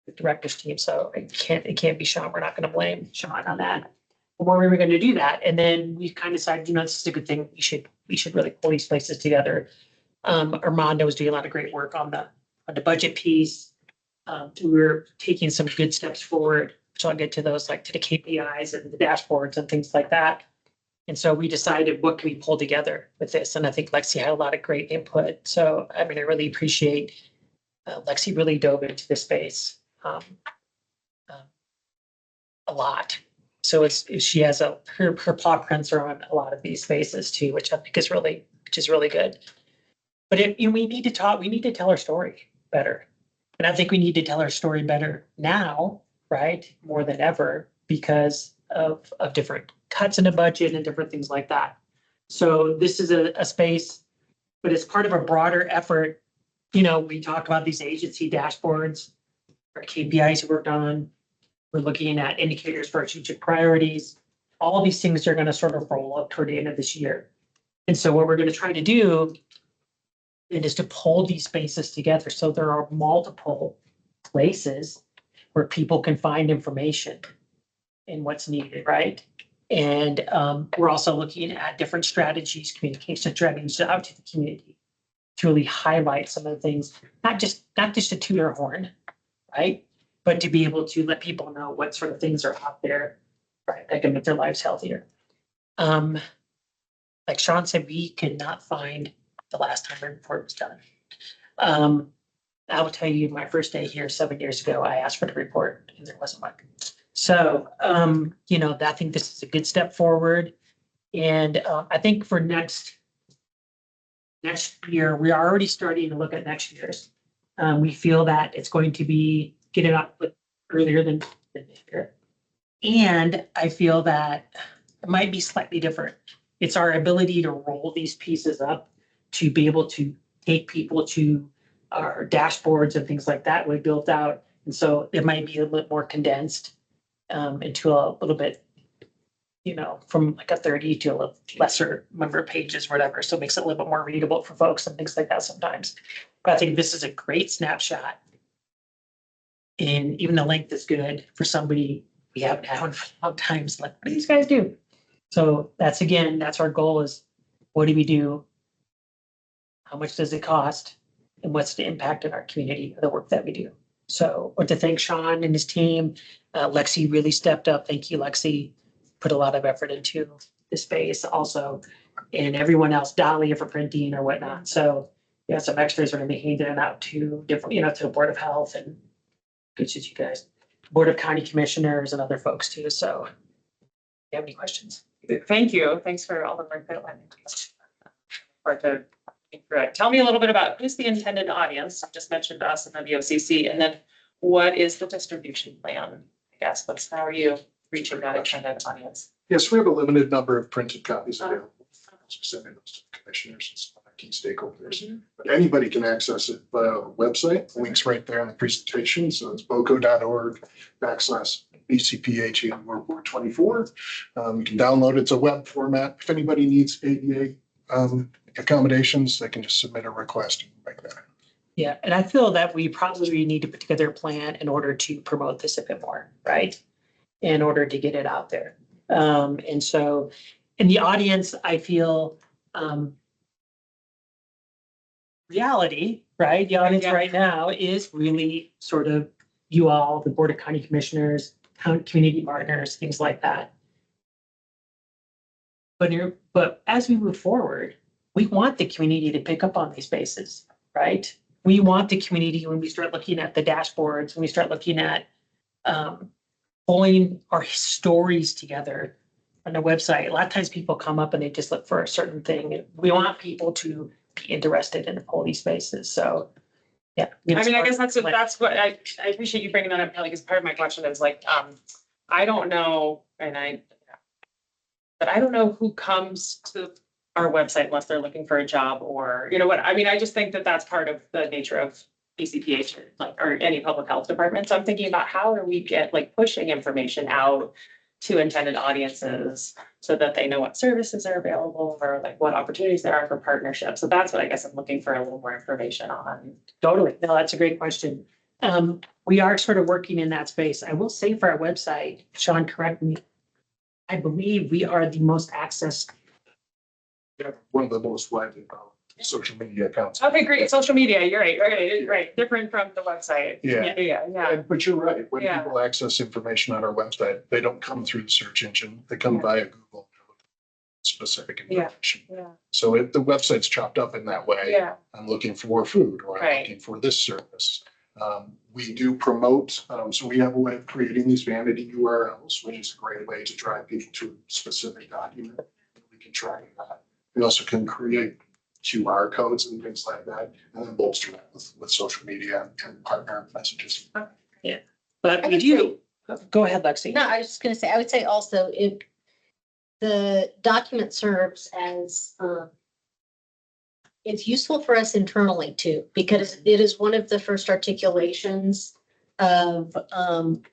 the director's team, so it can't be Sean. We're not going to blame Sean on that. But when we were going to do that, and then we kind of decided, this is a good thing. We should really pull these places together. Armando was doing a lot of great work on the budget piece. We were taking some good steps forward. So I'll get to those, like to the KPIs and the dashboards and things like that. And so we decided what can we pull together with this? And I think Lexi had a lot of great input. So, I really appreciate Lexi really dove into this space a lot. So she has her paw prints are on a lot of these spaces too, which I think is really good. But we need to tell our story better. And I think we need to tell our story better now, right? More than ever because of different cuts in the budget and different things like that. So this is a space, but it's part of a broader effort. We talk about these agency dashboards, our KPIs we worked on. We're looking at indicators for our strategic priorities. All these things are going to sort of roll up toward the end of this year. And so what we're going to try to do is to pull these spaces together. So there are multiple places where people can find information and what's needed, right? And we're also looking at different strategies, communication strategies out to the community to really highlight some of the things, not just to toot our horn, right? But to be able to let people know what sort of things are out there, right, that can make their lives healthier. Like Sean said, we could not find the last time a report was done. I will tell you, my first day here 7 years ago, I asked for the report and there wasn't one. So, I think this is a good step forward. And I think for next year, we are already starting to look at next year's. We feel that it's going to be, get it up earlier than this year. And I feel that it might be slightly different. It's our ability to roll these pieces up to be able to take people to our dashboards and things like that we built out. And so it might be a little more condensed into a little bit, from like a 30 to a little lesser number of pages, whatever. So it makes it a little bit more readable for folks and things like that sometimes. But I think this is a great snapshot. And even the length is good for somebody we haven't had for a long time. It's like, what do these guys do? So that's our goal is what do we do? How much does it cost? And what's the impact in our community of the work that we do? So I want to thank Sean and his team. Lexi really stepped up. Thank you, Lexi. Put a lot of effort into the space also. And everyone else, Dahlia for printing or whatnot. So yeah, some extras are going to be handed out to different, to the Board of Health and good you guys, Board of County Commissioners and other folks too. So if you have any questions? Thank you. Thanks for all the work that went into this. Tell me a little bit about who's the intended audience. You just mentioned us and the VOCC, and then what is the distribution plan? I guess, how are you reaching that intended audience? Yes, we have a limited number of printed copies available. Sending those to the commissioners and some other key stakeholders. But anybody can access it via the website. The link's right there in the presentation. So it's boco.org/BCPHE World War 24. You can download it. It's a web format. If anybody needs ADA accommodations, they can just submit a request and make that. Yeah, and I feel that we probably need to put together a plan in order to promote this a bit more, right? In order to get it out there. And so in the audience, I feel reality, right? The audience right now is really sort of you all, the Board of County Commissioners, community partners, things like that. But as we move forward, we want the community to pick up on these spaces, right? We want the community when we start looking at the dashboards, when we start looking at pulling our stories together on the website. A lot of times people come up and they just look for a certain thing. We want people to be interested in the pull these spaces. So, yeah. I mean, I guess that's what I appreciate you bringing that up, Kelly, because part of my question is like, I don't know, but I don't know who comes to our website unless they're looking for a job or, I just think that that's part of the nature of BCPH, or any public health department. So I'm thinking about how do we get pushing information out to intended audiences so that they know what services are available or what opportunities there are for partnerships. So that's what I guess I'm looking for a little more information on. Totally. No, that's a great question. We are sort of working in that space. I will say for our website, Sean, correct me. I believe we are the most accessed. One of the most widely social media accounts. Okay, great. Social media. You're right. Right. Different from the website. Yeah. But you're right. When people access information on our website, they don't come through the search engine. They come via Google. Specific information. So the website's chopped up in that way. I'm looking for food or I'm looking for this service. We do promote, so we have a way of creating these vanity URLs, which is a great way to drive people to a specific document. We can track that. We also can create QR codes and things like that, and then bolster that with social media and partner messages. Yeah, but we do. Go ahead, Lexi. No, I was just going to say, I would say also if the document serves as, it's useful for us internally too, because it is one of the first articulations of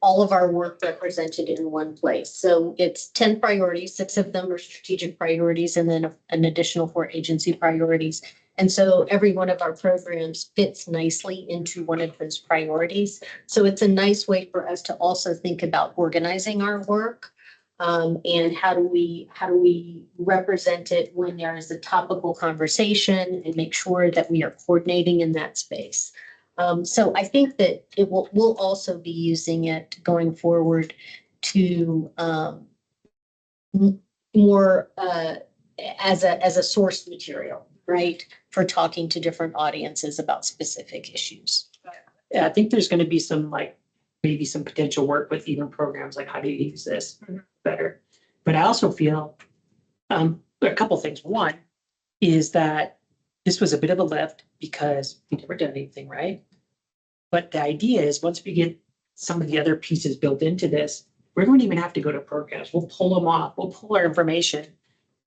all of our work represented in one place. So it's 10 priorities, 6 of them are strategic priorities, and then an additional 4 agency priorities. And so every one of our programs fits nicely into one of those priorities. So it's a nice way for us to also think about organizing our work. And how do we represent it when there is a topical conversation and make sure that we are coordinating in that space. So I think that we'll also be using it going forward to, more, as a source material, right? For talking to different audiences about specific issues. Yeah, I think there's gonna be some like, maybe some potential work with even programs like how do you use this better? But I also feel, a couple things. One is that this was a bit of a lift because we never done anything, right? But the idea is once we get some of the other pieces built into this, we don't even have to go to programs. We'll pull them off. We'll pull our information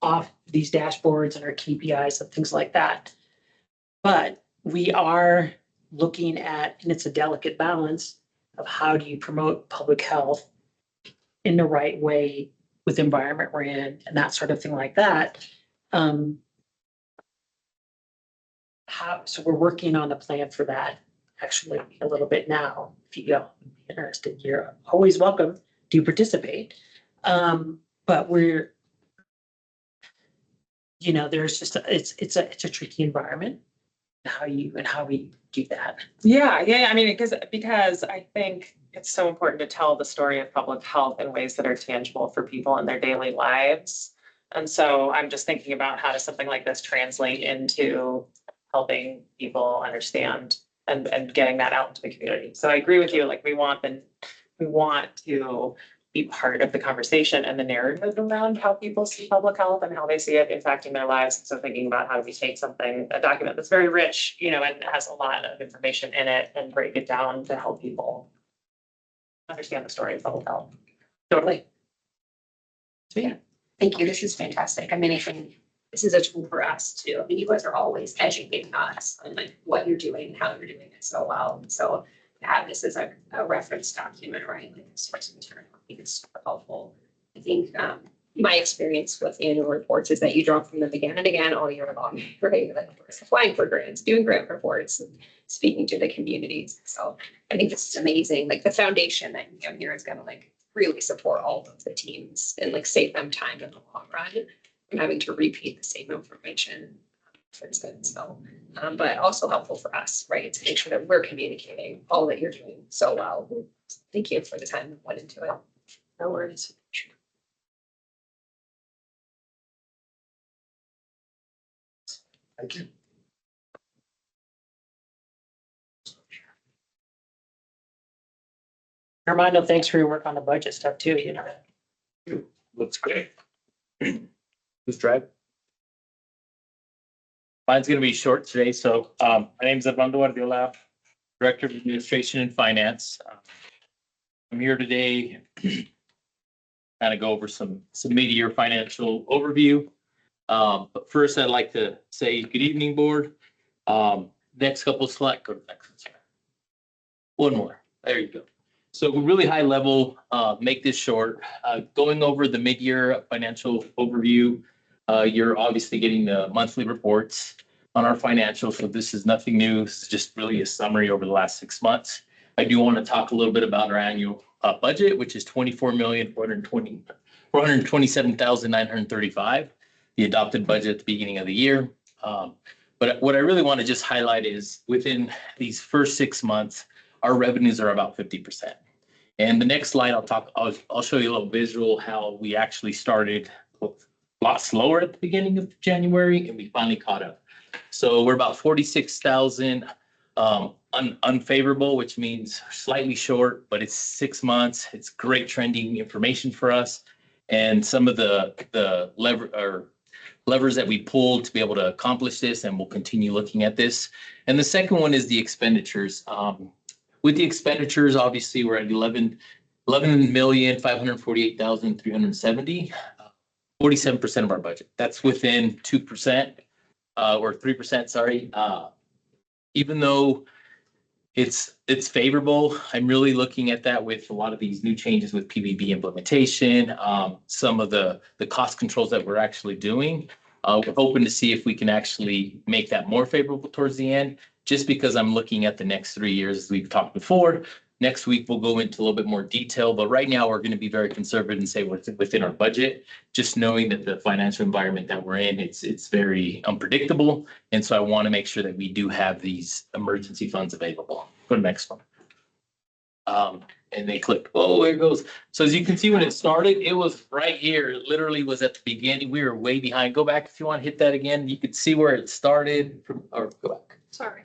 off these dashboards and our KPIs and things like that. But we are looking at, and it's a delicate balance of how do you promote public health in the right way with the environment we're in and that sort of thing like that. So we're working on a plan for that actually a little bit now. If you go be interested, you're always welcome to participate. But we're, there's just, it's a tricky environment. How we do that. Yeah. I mean, because I think it's so important to tell the story of public health in ways that are tangible for people in their daily lives. And so I'm just thinking about how does something like this translate into helping people understand and getting that out into the community. So I agree with you, like we want to be part of the conversation and the narrative around how people see public health and how they see it impacting their lives. And so thinking about how do we take a document that's very rich, and has a lot of information in it and break it down to help people understand the story of public health. Totally. Yeah, thank you. This is fantastic. I mean, I think this is a tool for us too. I mean, you guys are always educating us on like what you're doing and how you're doing it so well. And so to have this as a reference document, right? Like a source of material, I think it's super helpful. I think my experience with annual reports is that you draw from them again and again all year long, right? Like applying for grants, doing grant reports, and speaking to the communities. So I think this is amazing. Like the foundation that you have here is gonna like really support all of the teams and like save them time in the long run from having to repeat the same information, for instance. So, but also helpful for us, right? To make sure that we're communicating all that you're doing so well. Thank you for the time that went into it. No worries. Thank you. Armando, thanks for your work on the budget stuff too, Looks great. Who's driving? Mine's gonna be short today, so my name is Armando Ardiola, Director of Administration and Finance. I'm here today kind of go over some mid-year financial overview. But first, I'd like to say good evening, board. Next couple slide, go to the next slide. One more, there you go. So really high level, make this short, going over the mid-year financial overview. You're obviously getting the monthly reports on our financials. So this is nothing new. This is just really a summary over the last 6 months. I do want to talk a little bit about our annual budget, which is $24,427,935, the adopted budget at the beginning of the year. But what I really want to just highlight is within these first 6 months, our revenues are about 50%. And the next slide, I'll show you a little visual how we actually started a lot slower at the beginning of January and we finally caught up. So we're about 46,000 unfavorable, which means slightly short, but it's 6 months. It's great trending information for us. And some of the levers that we pulled to be able to accomplish this, and we'll continue looking at this. And the second one is the expenditures. With the expenditures, obviously, we're at 11,548,370, 47% of our budget. That's within 2% or 3%, sorry. Even though it's favorable, I'm really looking at that with a lot of these new changes with PBB implementation, some of the cost controls that we're actually doing. We're hoping to see if we can actually make that more favorable towards the end, just because I'm looking at the next 3 years, as we've talked before. Next week, we'll go into a little bit more detail, but right now we're going to be very conservative and say within our budget, just knowing that the financial environment that we're in, it's very unpredictable. And so I want to make sure that we do have these emergency funds available. Go to the next one. And they click, oh, there it goes. So as you can see, when it started, it was right here. It literally was at the beginning. We were way behind. Go back if you want to hit that again. You could see where it started from, or go back. Sorry.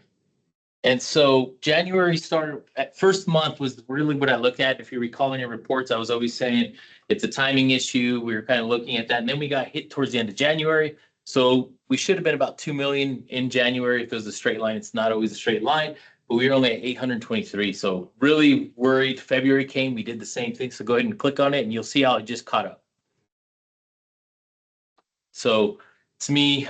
And so January started, at first month was really what I looked at. If you recall in your reports, I was always saying it's a timing issue. We were kind of looking at that. And then we got hit towards the end of January. So we should have been about 2 million in January. If it was a straight line, it's not always a straight line, but we were only at 823. So really worried. February came, we did the same thing. So go ahead and click on it and you'll see how it just caught up. So to me,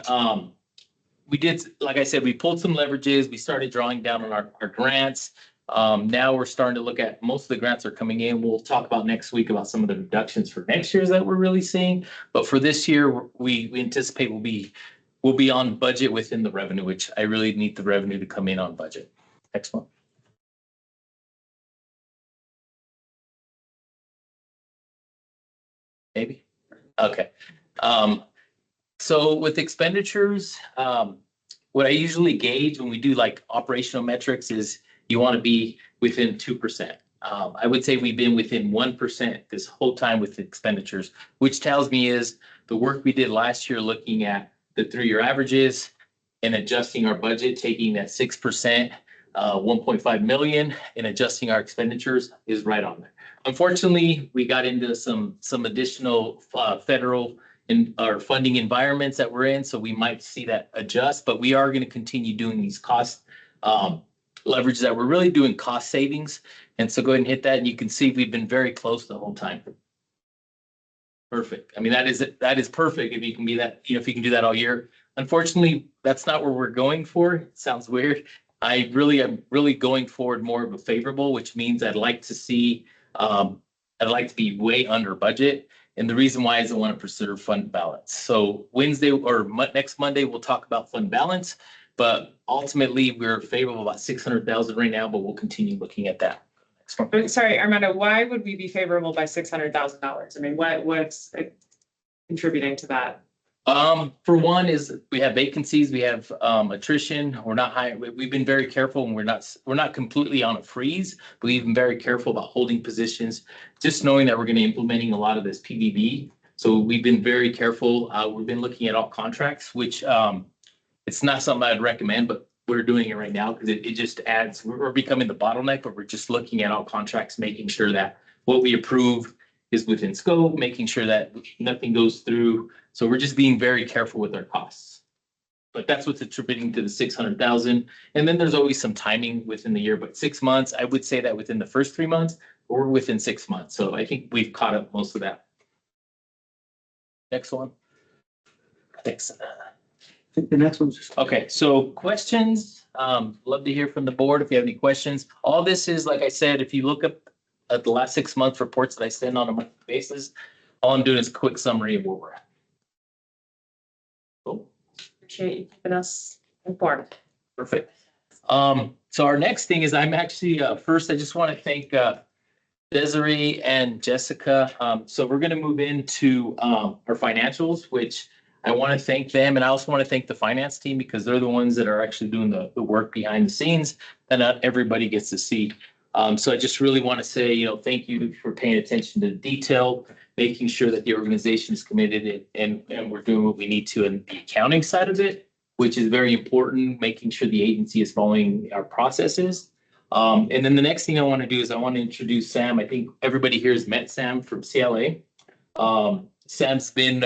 we did, like I said, we pulled some leverages. We started drawing down on our grants. Now we're starting to look at, most of the grants are coming in. We'll talk about next week about some of the reductions for next year's that we're really seeing. But for this year, we anticipate we'll be on budget within the revenue, which I really need the revenue to come in on budget. Next one. Maybe. Okay. So with expenditures, what I usually gauge when we do like operational metrics is you want to be within 2%. I would say we've been within 1% this whole time with expenditures, which tells me is the work we did last year looking at the 3-year averages and adjusting our budget, taking that 6%, 1.5 million, and adjusting our expenditures is right on there. Unfortunately, we got into some additional federal in our funding environments that we're in, so we might see that adjust, but we are going to continue doing these cost leverage that we're really doing cost savings. And so go ahead and hit that, and you can see we've been very close the whole time. Perfect. I mean, that is perfect if you can be that, if you can do that all year. Unfortunately, that's not where we're going for. It sounds weird. I really am going forward more of a favorable, which means I'd like to see, I'd like to be way under budget. And the reason why is I want to preserve fund balance. So Wednesday or next Monday, we'll talk about fund balance, but ultimately we're favorable about 600,000 right now, but we'll continue looking at that. Sorry, Armando, why would we be favorable by $600,000? I mean, what's contributing to that? For one is we have vacancies, we have attrition. We're not high. We've been very careful, and we're not completely on a freeze, but we've been very careful about holding positions, just knowing that we're going to be implementing a lot of this PBB. So we've been very careful. We've been looking at all contracts, which it's not something I'd recommend, but we're doing it right now because it just adds. We're becoming the bottleneck, but we're just looking at all contracts, making sure that what we approve is within scope, making sure that nothing goes through. So we're just being very careful with our costs. But that's what's attributing to the 600,000. And then there's always some timing within the year, but 6 months, I would say that within the first 3 months or within 6 months. So I think we've caught up most of that. Next one. Thanks. I think the next one's just. Okay, so questions, love to hear from the board if you have any questions. All this is, like I said, if you look up at the last 6 month reports that I send on a monthly basis, all I'm doing is a quick summary of where we're at. Cool. Appreciate you keeping us informed. Perfect. So our next thing is I'm actually, first, I just want to thank Desiree and Jessica. So we're going to move into our financials, which I want to thank them. And I also want to thank the finance team because they're the ones that are actually doing the work behind the scenes that not everybody gets to see. So I just really want to say, thank you for paying attention to the detail, making sure that the organization is committed and we're doing what we need to in the accounting side of it, which is very important, making sure the agency is following our processes. And then the next thing I want to do is I want to introduce Sam. I think everybody here has met Sam from CLA. Sam's been,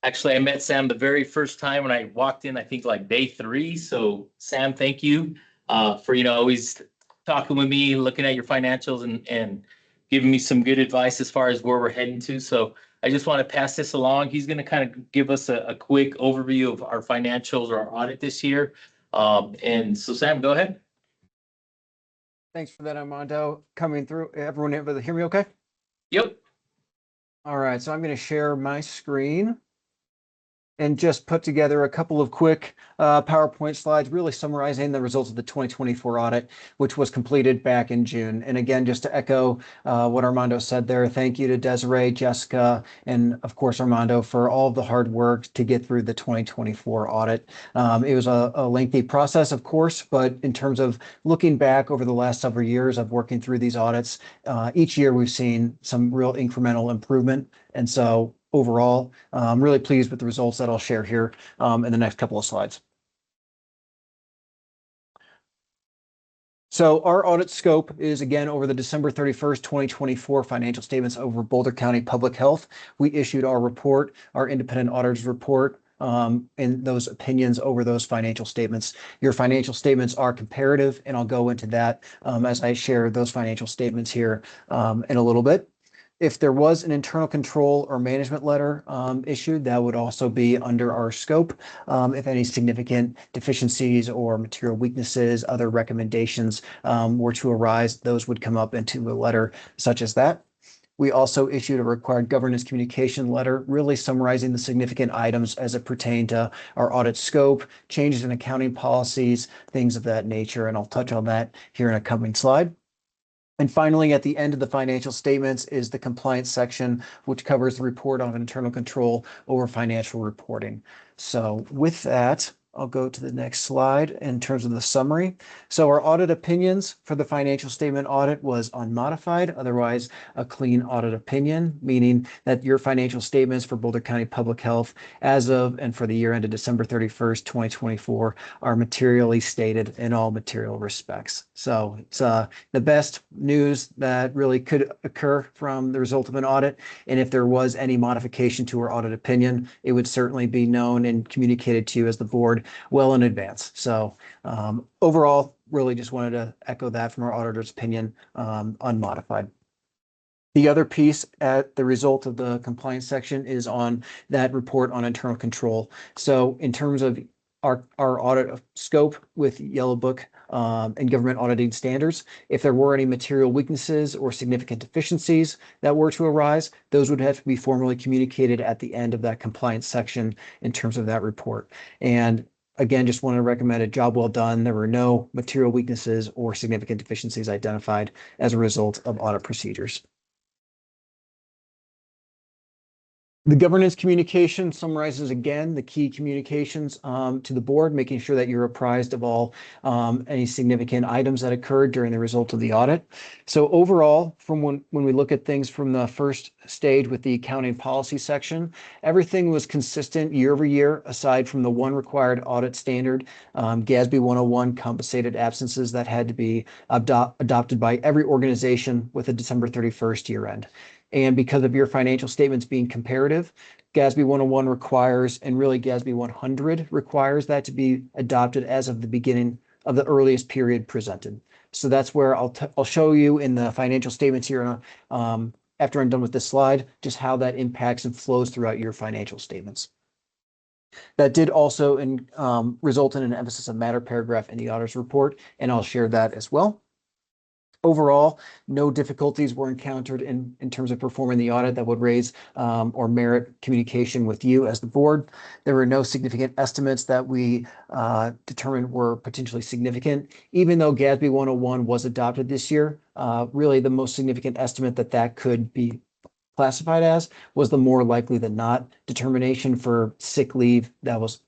actually, I met Sam the very first time when I walked in, I think like day 3. So Sam, thank you for, always talking with me, looking at your financials and giving me some good advice as far as where we're heading to. So I just want to pass this along. He's going to kind of give us a quick overview of our financials or our audit this year. And so Sam, go ahead. Thanks for that, Armando. Coming through. Everyone able to hear me okay? Yep. All right, so I'm going to share my screen. and just put together a couple of quick PowerPoint slides, really summarizing the results of the 2024 audit, which was completed back in June. And again, just to echo what Armando said there, thank you to Desiree, Jessica, and of course Armando for all of the hard work to get through the 2024 audit. It was a lengthy process, of course, but in terms of looking back over the last several years of working through these audits, each year we've seen some real incremental improvement. And so overall, I'm really pleased with the results that I'll share here in the next couple of slides. So our audit scope is again over the December 31st, 2024 financial statements over Boulder County Public Health. We issued our report, our independent auditor's report, and those opinions over those financial statements. Your financial statements are comparative, and I'll go into that as I share those financial statements here in a little bit. If there was an internal control or management letter issued, that would also be under our scope. If any significant deficiencies or material weaknesses, other recommendations were to arise, those would come up into a letter such as that. We also issued a required governance communication letter, really summarizing the significant items as it pertained to our audit scope, changes in accounting policies, things of that nature, and I'll touch on that here in a coming slide. And finally, at the end of the financial statements is the compliance section, which covers the report on internal control over financial reporting. So with that, I'll go to the next slide in terms of the summary. So our audit opinions for the financial statement audit was unmodified, otherwise a clean audit opinion, meaning that your financial statements for Boulder County Public Health as of and for the year ended December 31st, 2024 are materially stated in all material respects. So it's the best news that really could occur from the result of an audit. And if there was any modification to our audit opinion, it would certainly be known and communicated to you as the board well in advance. So overall, really just wanted to echo that from our auditor's opinion, unmodified. The other piece at the result of the compliance section is on that report on internal control. So in terms of our audit scope with Yellow Book and government auditing standards, if there were any material weaknesses or significant deficiencies that were to arise, those would have to be formally communicated at the end of that compliance section in terms of that report. And again, just want to recommend a job well done. There were no material weaknesses or significant deficiencies identified as a result of audit procedures. The governance communication summarizes again the key communications to the board, making sure that you're apprised of all any significant items that occurred during the result of the audit. So overall, from when we look at things from the first stage with the accounting policy section, everything was consistent year over year, aside from the one required audit standard, GASB 101 compensated absences that had to be adopted by every organization with a December 31st year end. And because of your financial statements being comparative, GASB 101 requires, and really GASB 100 requires that to be adopted as of the beginning of the earliest period presented. So that's where I'll show you in the financial statements here after I'm done with this slide, just how that impacts and flows throughout your financial statements. That did also result in an emphasis of matter paragraph in the auditor's report, and I'll share that as well. Overall, no difficulties were encountered in terms of performing the audit that would raise or merit communication with you as the board. There were no significant estimates that we determined were potentially significant. Even though GASB 101 was adopted this year, really the most significant estimate that could be classified as was the more likely than not determination for sick leave that was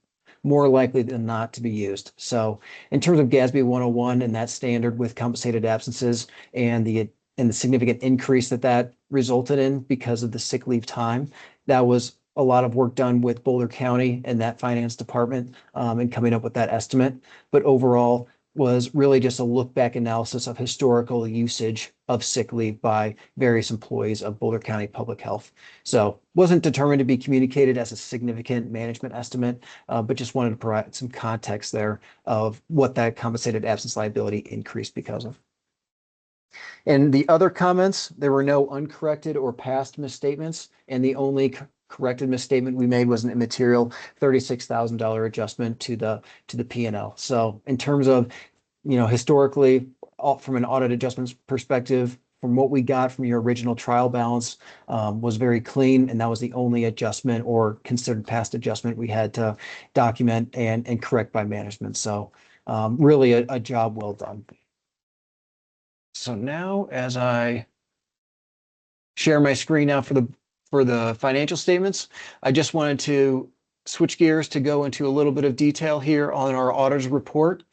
more likely than not to be used. So in terms of GASB 101 and that standard with compensated absences and the significant increase that resulted in because of the sick leave time, that was a lot of work done with Boulder County and that finance department in coming up with that estimate. But overall was really just a look back analysis of historical usage of sick leave by various employees of Boulder County Public Health. So wasn't determined to be communicated as a significant management estimate, but just wanted to provide some context there of what that compensated absence liability increased because of. And the other comments, there were no uncorrected or past misstatements, and the only corrected misstatement we made was an immaterial $36,000 adjustment to the P&L. So in terms of, historically, from an audit adjustments perspective, from what we got from your original trial balance, was very clean, and that was the only adjustment or considered past adjustment we had to document and correct by management. So really a job well done. So now as I share my screen now for the financial statements, I just wanted to switch gears to go into a little bit of detail here on our auditor's report.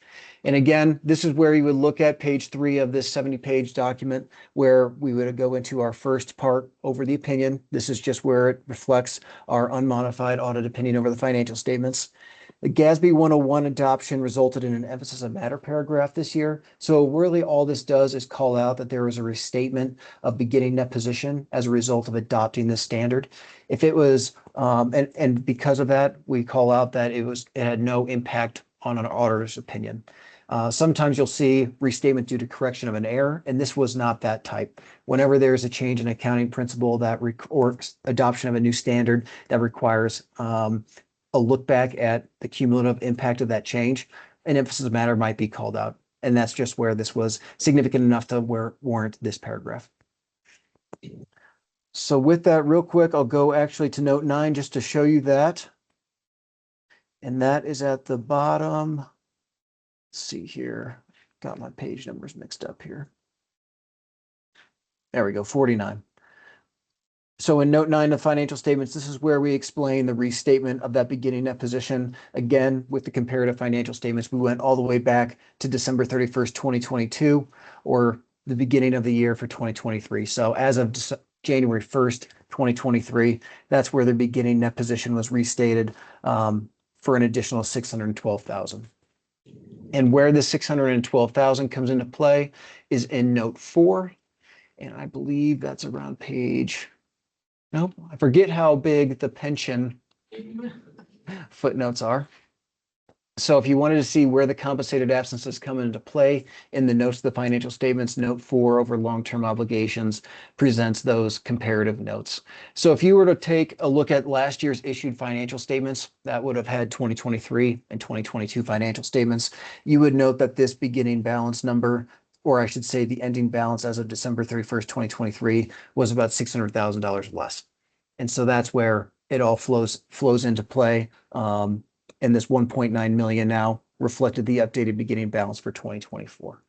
And again, this is where you would look at page 3 of this 70-page document, where we would go into our first part over the opinion. This is just where it reflects our unmodified audit opinion over the financial statements. The GASB 101 adoption resulted in an emphasis of matter paragraph this year. So really all this does is call out that there was a restatement of beginning net position as a result of adopting this standard. If it was, and because of that, we call out that it had no impact on an auditor's opinion. Sometimes you'll see restatement due to correction of an error, and this was not that type. Whenever there's a change in accounting principle or adoption of a new standard that requires a look back at the cumulative impact of that change, an emphasis of matter might be called out. And that's just where this was significant enough to warrant this paragraph. So with that, real quick, I'll go actually to note 9 just to show you that. And that is at the bottom. Let's see here. Got my page numbers mixed up here. There we go, 49. So in note 9 of financial statements, this is where we explain the restatement of that beginning net position. Again, with the comparative financial statements, we went all the way back to December 31st, 2022, or the beginning of the year for 2023. So as of January 1st, 2023, that's where the beginning net position was restated for an additional $612,000. And where the $612,000 comes into play is in note 4. And I believe that's around page... Nope, I forget how big the pension footnotes are. So if you wanted to see where the compensated absences come into play in the notes of the financial statements, note 4 over long-term obligations presents those comparative notes. So if you were to take a look at last year's issued financial statements, that would have had 2023 and 2022 financial statements, you would note that this beginning balance number, or I should say the ending balance as of December 31st, 2023, was about $600,000 less. And so that's where it all flows into play. And this 1.9 million now reflected the updated beginning balance for 2024.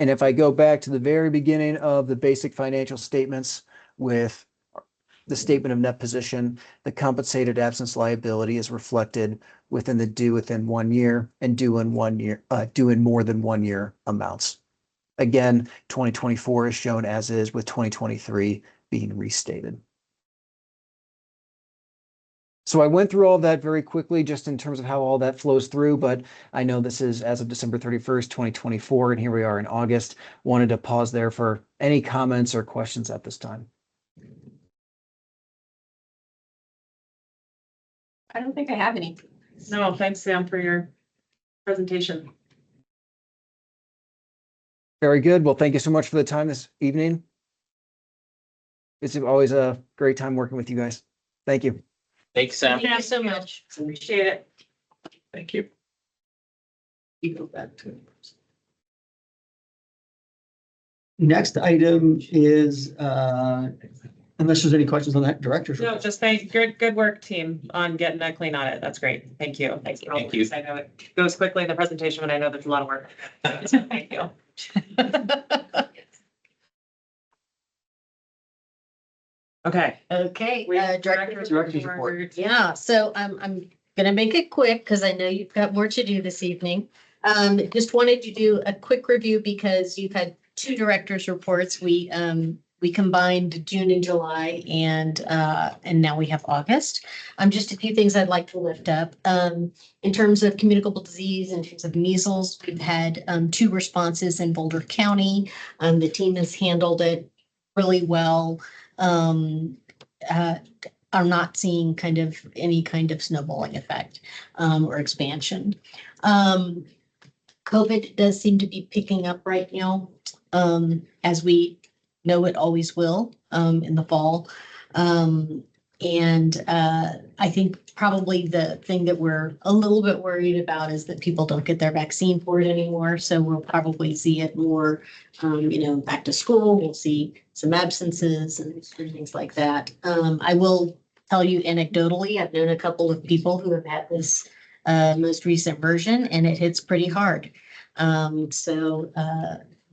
And if I go back to the very beginning of the basic financial statements with the statement of net position, the compensated absence liability is reflected within the due within 1 year and due in 1 year, due in more than 1 year amounts. Again, 2024 is shown as is, with 2023 being restated. So I went through all that very quickly just in terms of how all that flows through, but I know this is as of December 31st, 2024, and here we are in August. Wanted to pause there for any comments or questions at this time. I don't think I have any. No, thanks, Sam, for your presentation. Very good. Well, thank you so much for the time this evening. It's always a great time working with you guys. Thank you. Thanks, Sam. Thank you so much. Appreciate it. Thank you. You go back to it. Next item is, unless there's any questions on that, director's No, report. just good work, team, on getting that clean audit. That's great. Thank you. Thank you. Thank you. I know it goes quickly in the presentation, but I know there's a lot of work. Thank you. Okay. Okay, Director's report. Yeah, so I'm gonna make it quick because I know you've got more to do this evening. Just wanted to do a quick review because you've had 2 directors' reports. We combined June and July, and now we have August. Just a few things I'd like to lift up. In terms of communicable disease, in terms of measles, we've had 2 responses in Boulder County. The team has handled it really well. Are not seeing any kind of snowballing effect or expansion. COVID does seem to be picking up right now, as we know it always will in the fall. And I think probably the thing that we're a little bit worried about is that people don't get their vaccine for it anymore. So we'll probably see it more, back to school. We'll see some absences and things like that. I will tell you anecdotally, I've known a couple of people who have had this most recent version, and it hits pretty hard.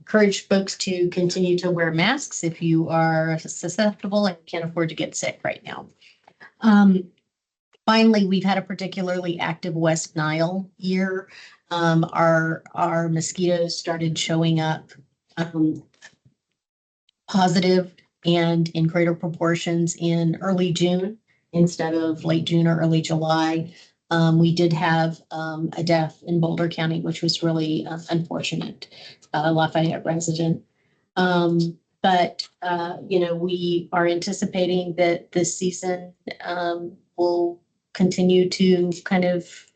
Encourage folks to continue to wear masks if you are susceptible and can't afford to get sick right now. Finally, we've had a particularly active West Nile year. Our mosquitoes started showing up positive and in greater proportions in early June instead of late June or early July. We did have a death in Boulder County, which was really unfortunate, Lafayette resident. But we are anticipating that this season will continue to kind of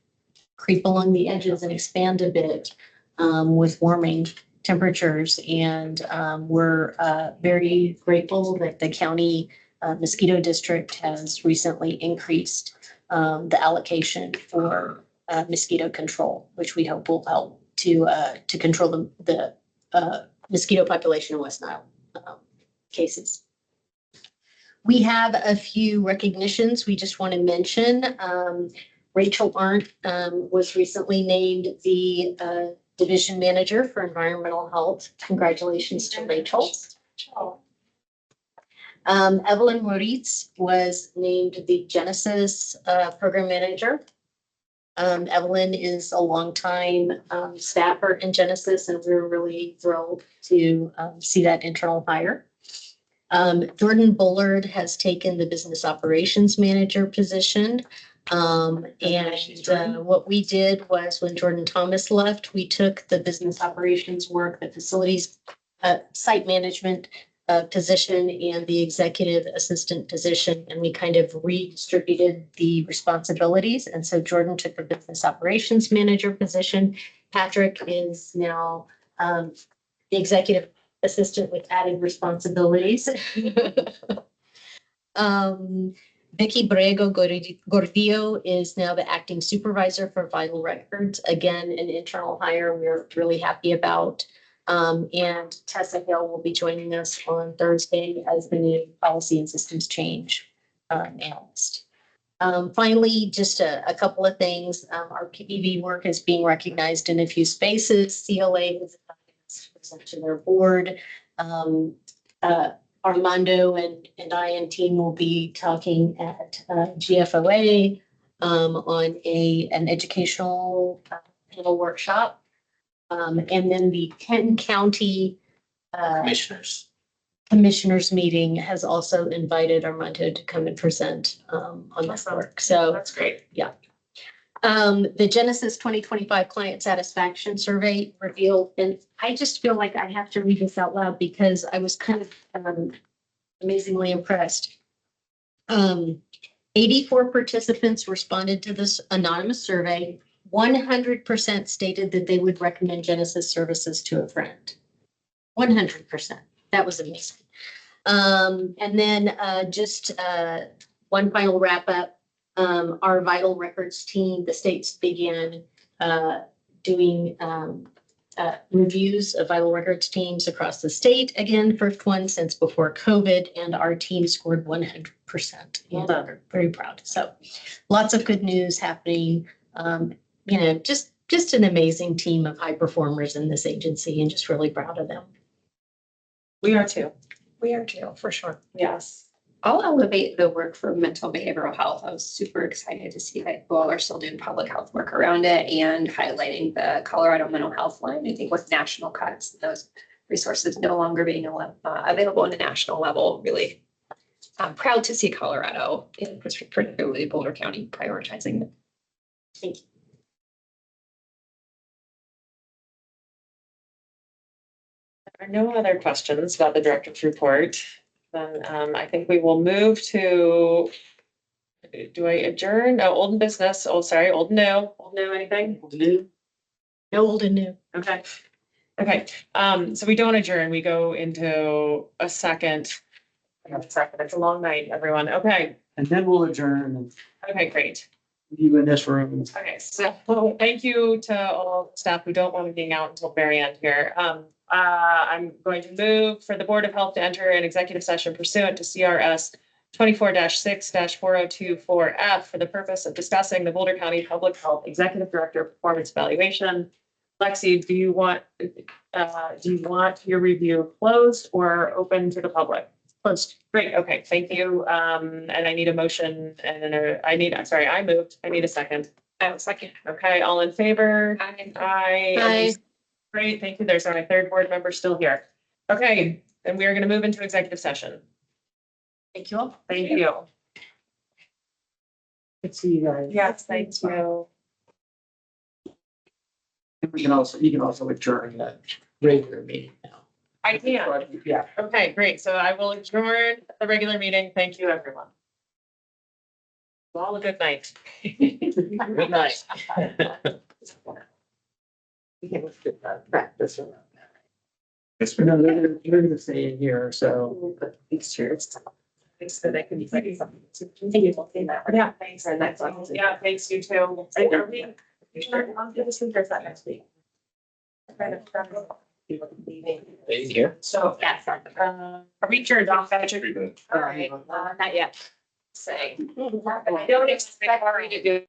creep along the edges and expand a bit with warming temperatures. And we're very grateful that the county mosquito district has recently increased the allocation for mosquito control, which we hope will help to control the mosquito population in West Nile cases. We have a few recognitions we just want to mention. Rachel Arndt was recently named the Division Manager for Environmental Health. Congratulations to Rachel. Evelyn Moritz was named the Genesis Program Manager. Evelyn is a longtime staffer in Genesis, and we're really thrilled to see that internal hire. Jordan Bullard has taken the Business Operations Manager position. What we did was when Jordan Thomas left, we took the business operations work, the facilities site management position and the executive assistant position, and we kind of redistributed the responsibilities. And so Jordan took the business operations manager position. Patrick is now the executive assistant with added responsibilities. Vicky Borrego Gordillo is now the acting supervisor for vital records. Again, an internal hire we're really happy about. And Tessa Hill will be joining us on Thursday as the new policy and systems change analyst. Finally, just a couple of things. Our PPV work is being recognized in a few spaces. CLA has presented to their board. Armando and I and team will be talking at GFOA on an educational panel workshop. And then the 10 county commissioners meeting has also invited Armando to come and present on this work. So That's great. Yeah. The Genesis 2025 client satisfaction survey revealed, and I just feel like I have to read this out loud because I was kind of amazingly impressed. 84 participants responded to this anonymous survey. 100% stated that they would recommend Genesis services to a friend. 100%. That was amazing. And then just one final wrap up. Our vital records team, the states began doing reviews of vital records teams across the state. Again, first one since before COVID, and our team scored 100%. And we're very proud. So lots of good news happening. Just an amazing team of high performers in this agency, and just really proud of them. We are too. We are too, for sure. Yes. I'll elevate the work for mental behavioral health. I was super excited to see that you all are still doing public health work around it and highlighting the Colorado mental health line. I think with national cuts, those resources no longer being available on a national level, really I'm proud to see Colorado, and particularly Boulder County, prioritizing it. Thank you. There are no other questions about the director's report. Then I think we will move to, do I adjourn? No, old and business. Oh, sorry, old and new. Old and new, anything? No old and new. Okay. Okay. So we don't adjourn. We go into a second. It's a long night, everyone. Okay. and then we'll adjourn and Okay, great. you in this room. Okay, so thank you to all staff who don't want to hang out until the very end here. I'm going to move for the Board of Health to enter an executive session pursuant to CRS 24-6-4024F for the purpose of discussing the Boulder County Public Health Executive Director Performance Evaluation. Lexi, do you want your review closed or open to the public? Closed. Great, okay, thank you. And I need a motion I moved. I need a second. Second. Okay, all in favor? Aye. Aye. Great, thank you. There's our third board member still here. Okay, then we are gonna move into executive session. Thank you all. Thank you. Good to see you guys. Yes, thank you. You can also adjourn that regular meeting now. I can. Yeah. Okay, great. So I will adjourn the regular meeting. Thank you, everyone. All a good night. Good night. Practice. No, they're gonna stay in here, so. These chairs. So they can be like something. Yeah, thanks. And that's, yeah, thanks you too. Are we- I'll do this week or is that next week? Here. So, yes, are we adjourned off, Patrick? All right, not yet. Say. I don't expect Ari to do.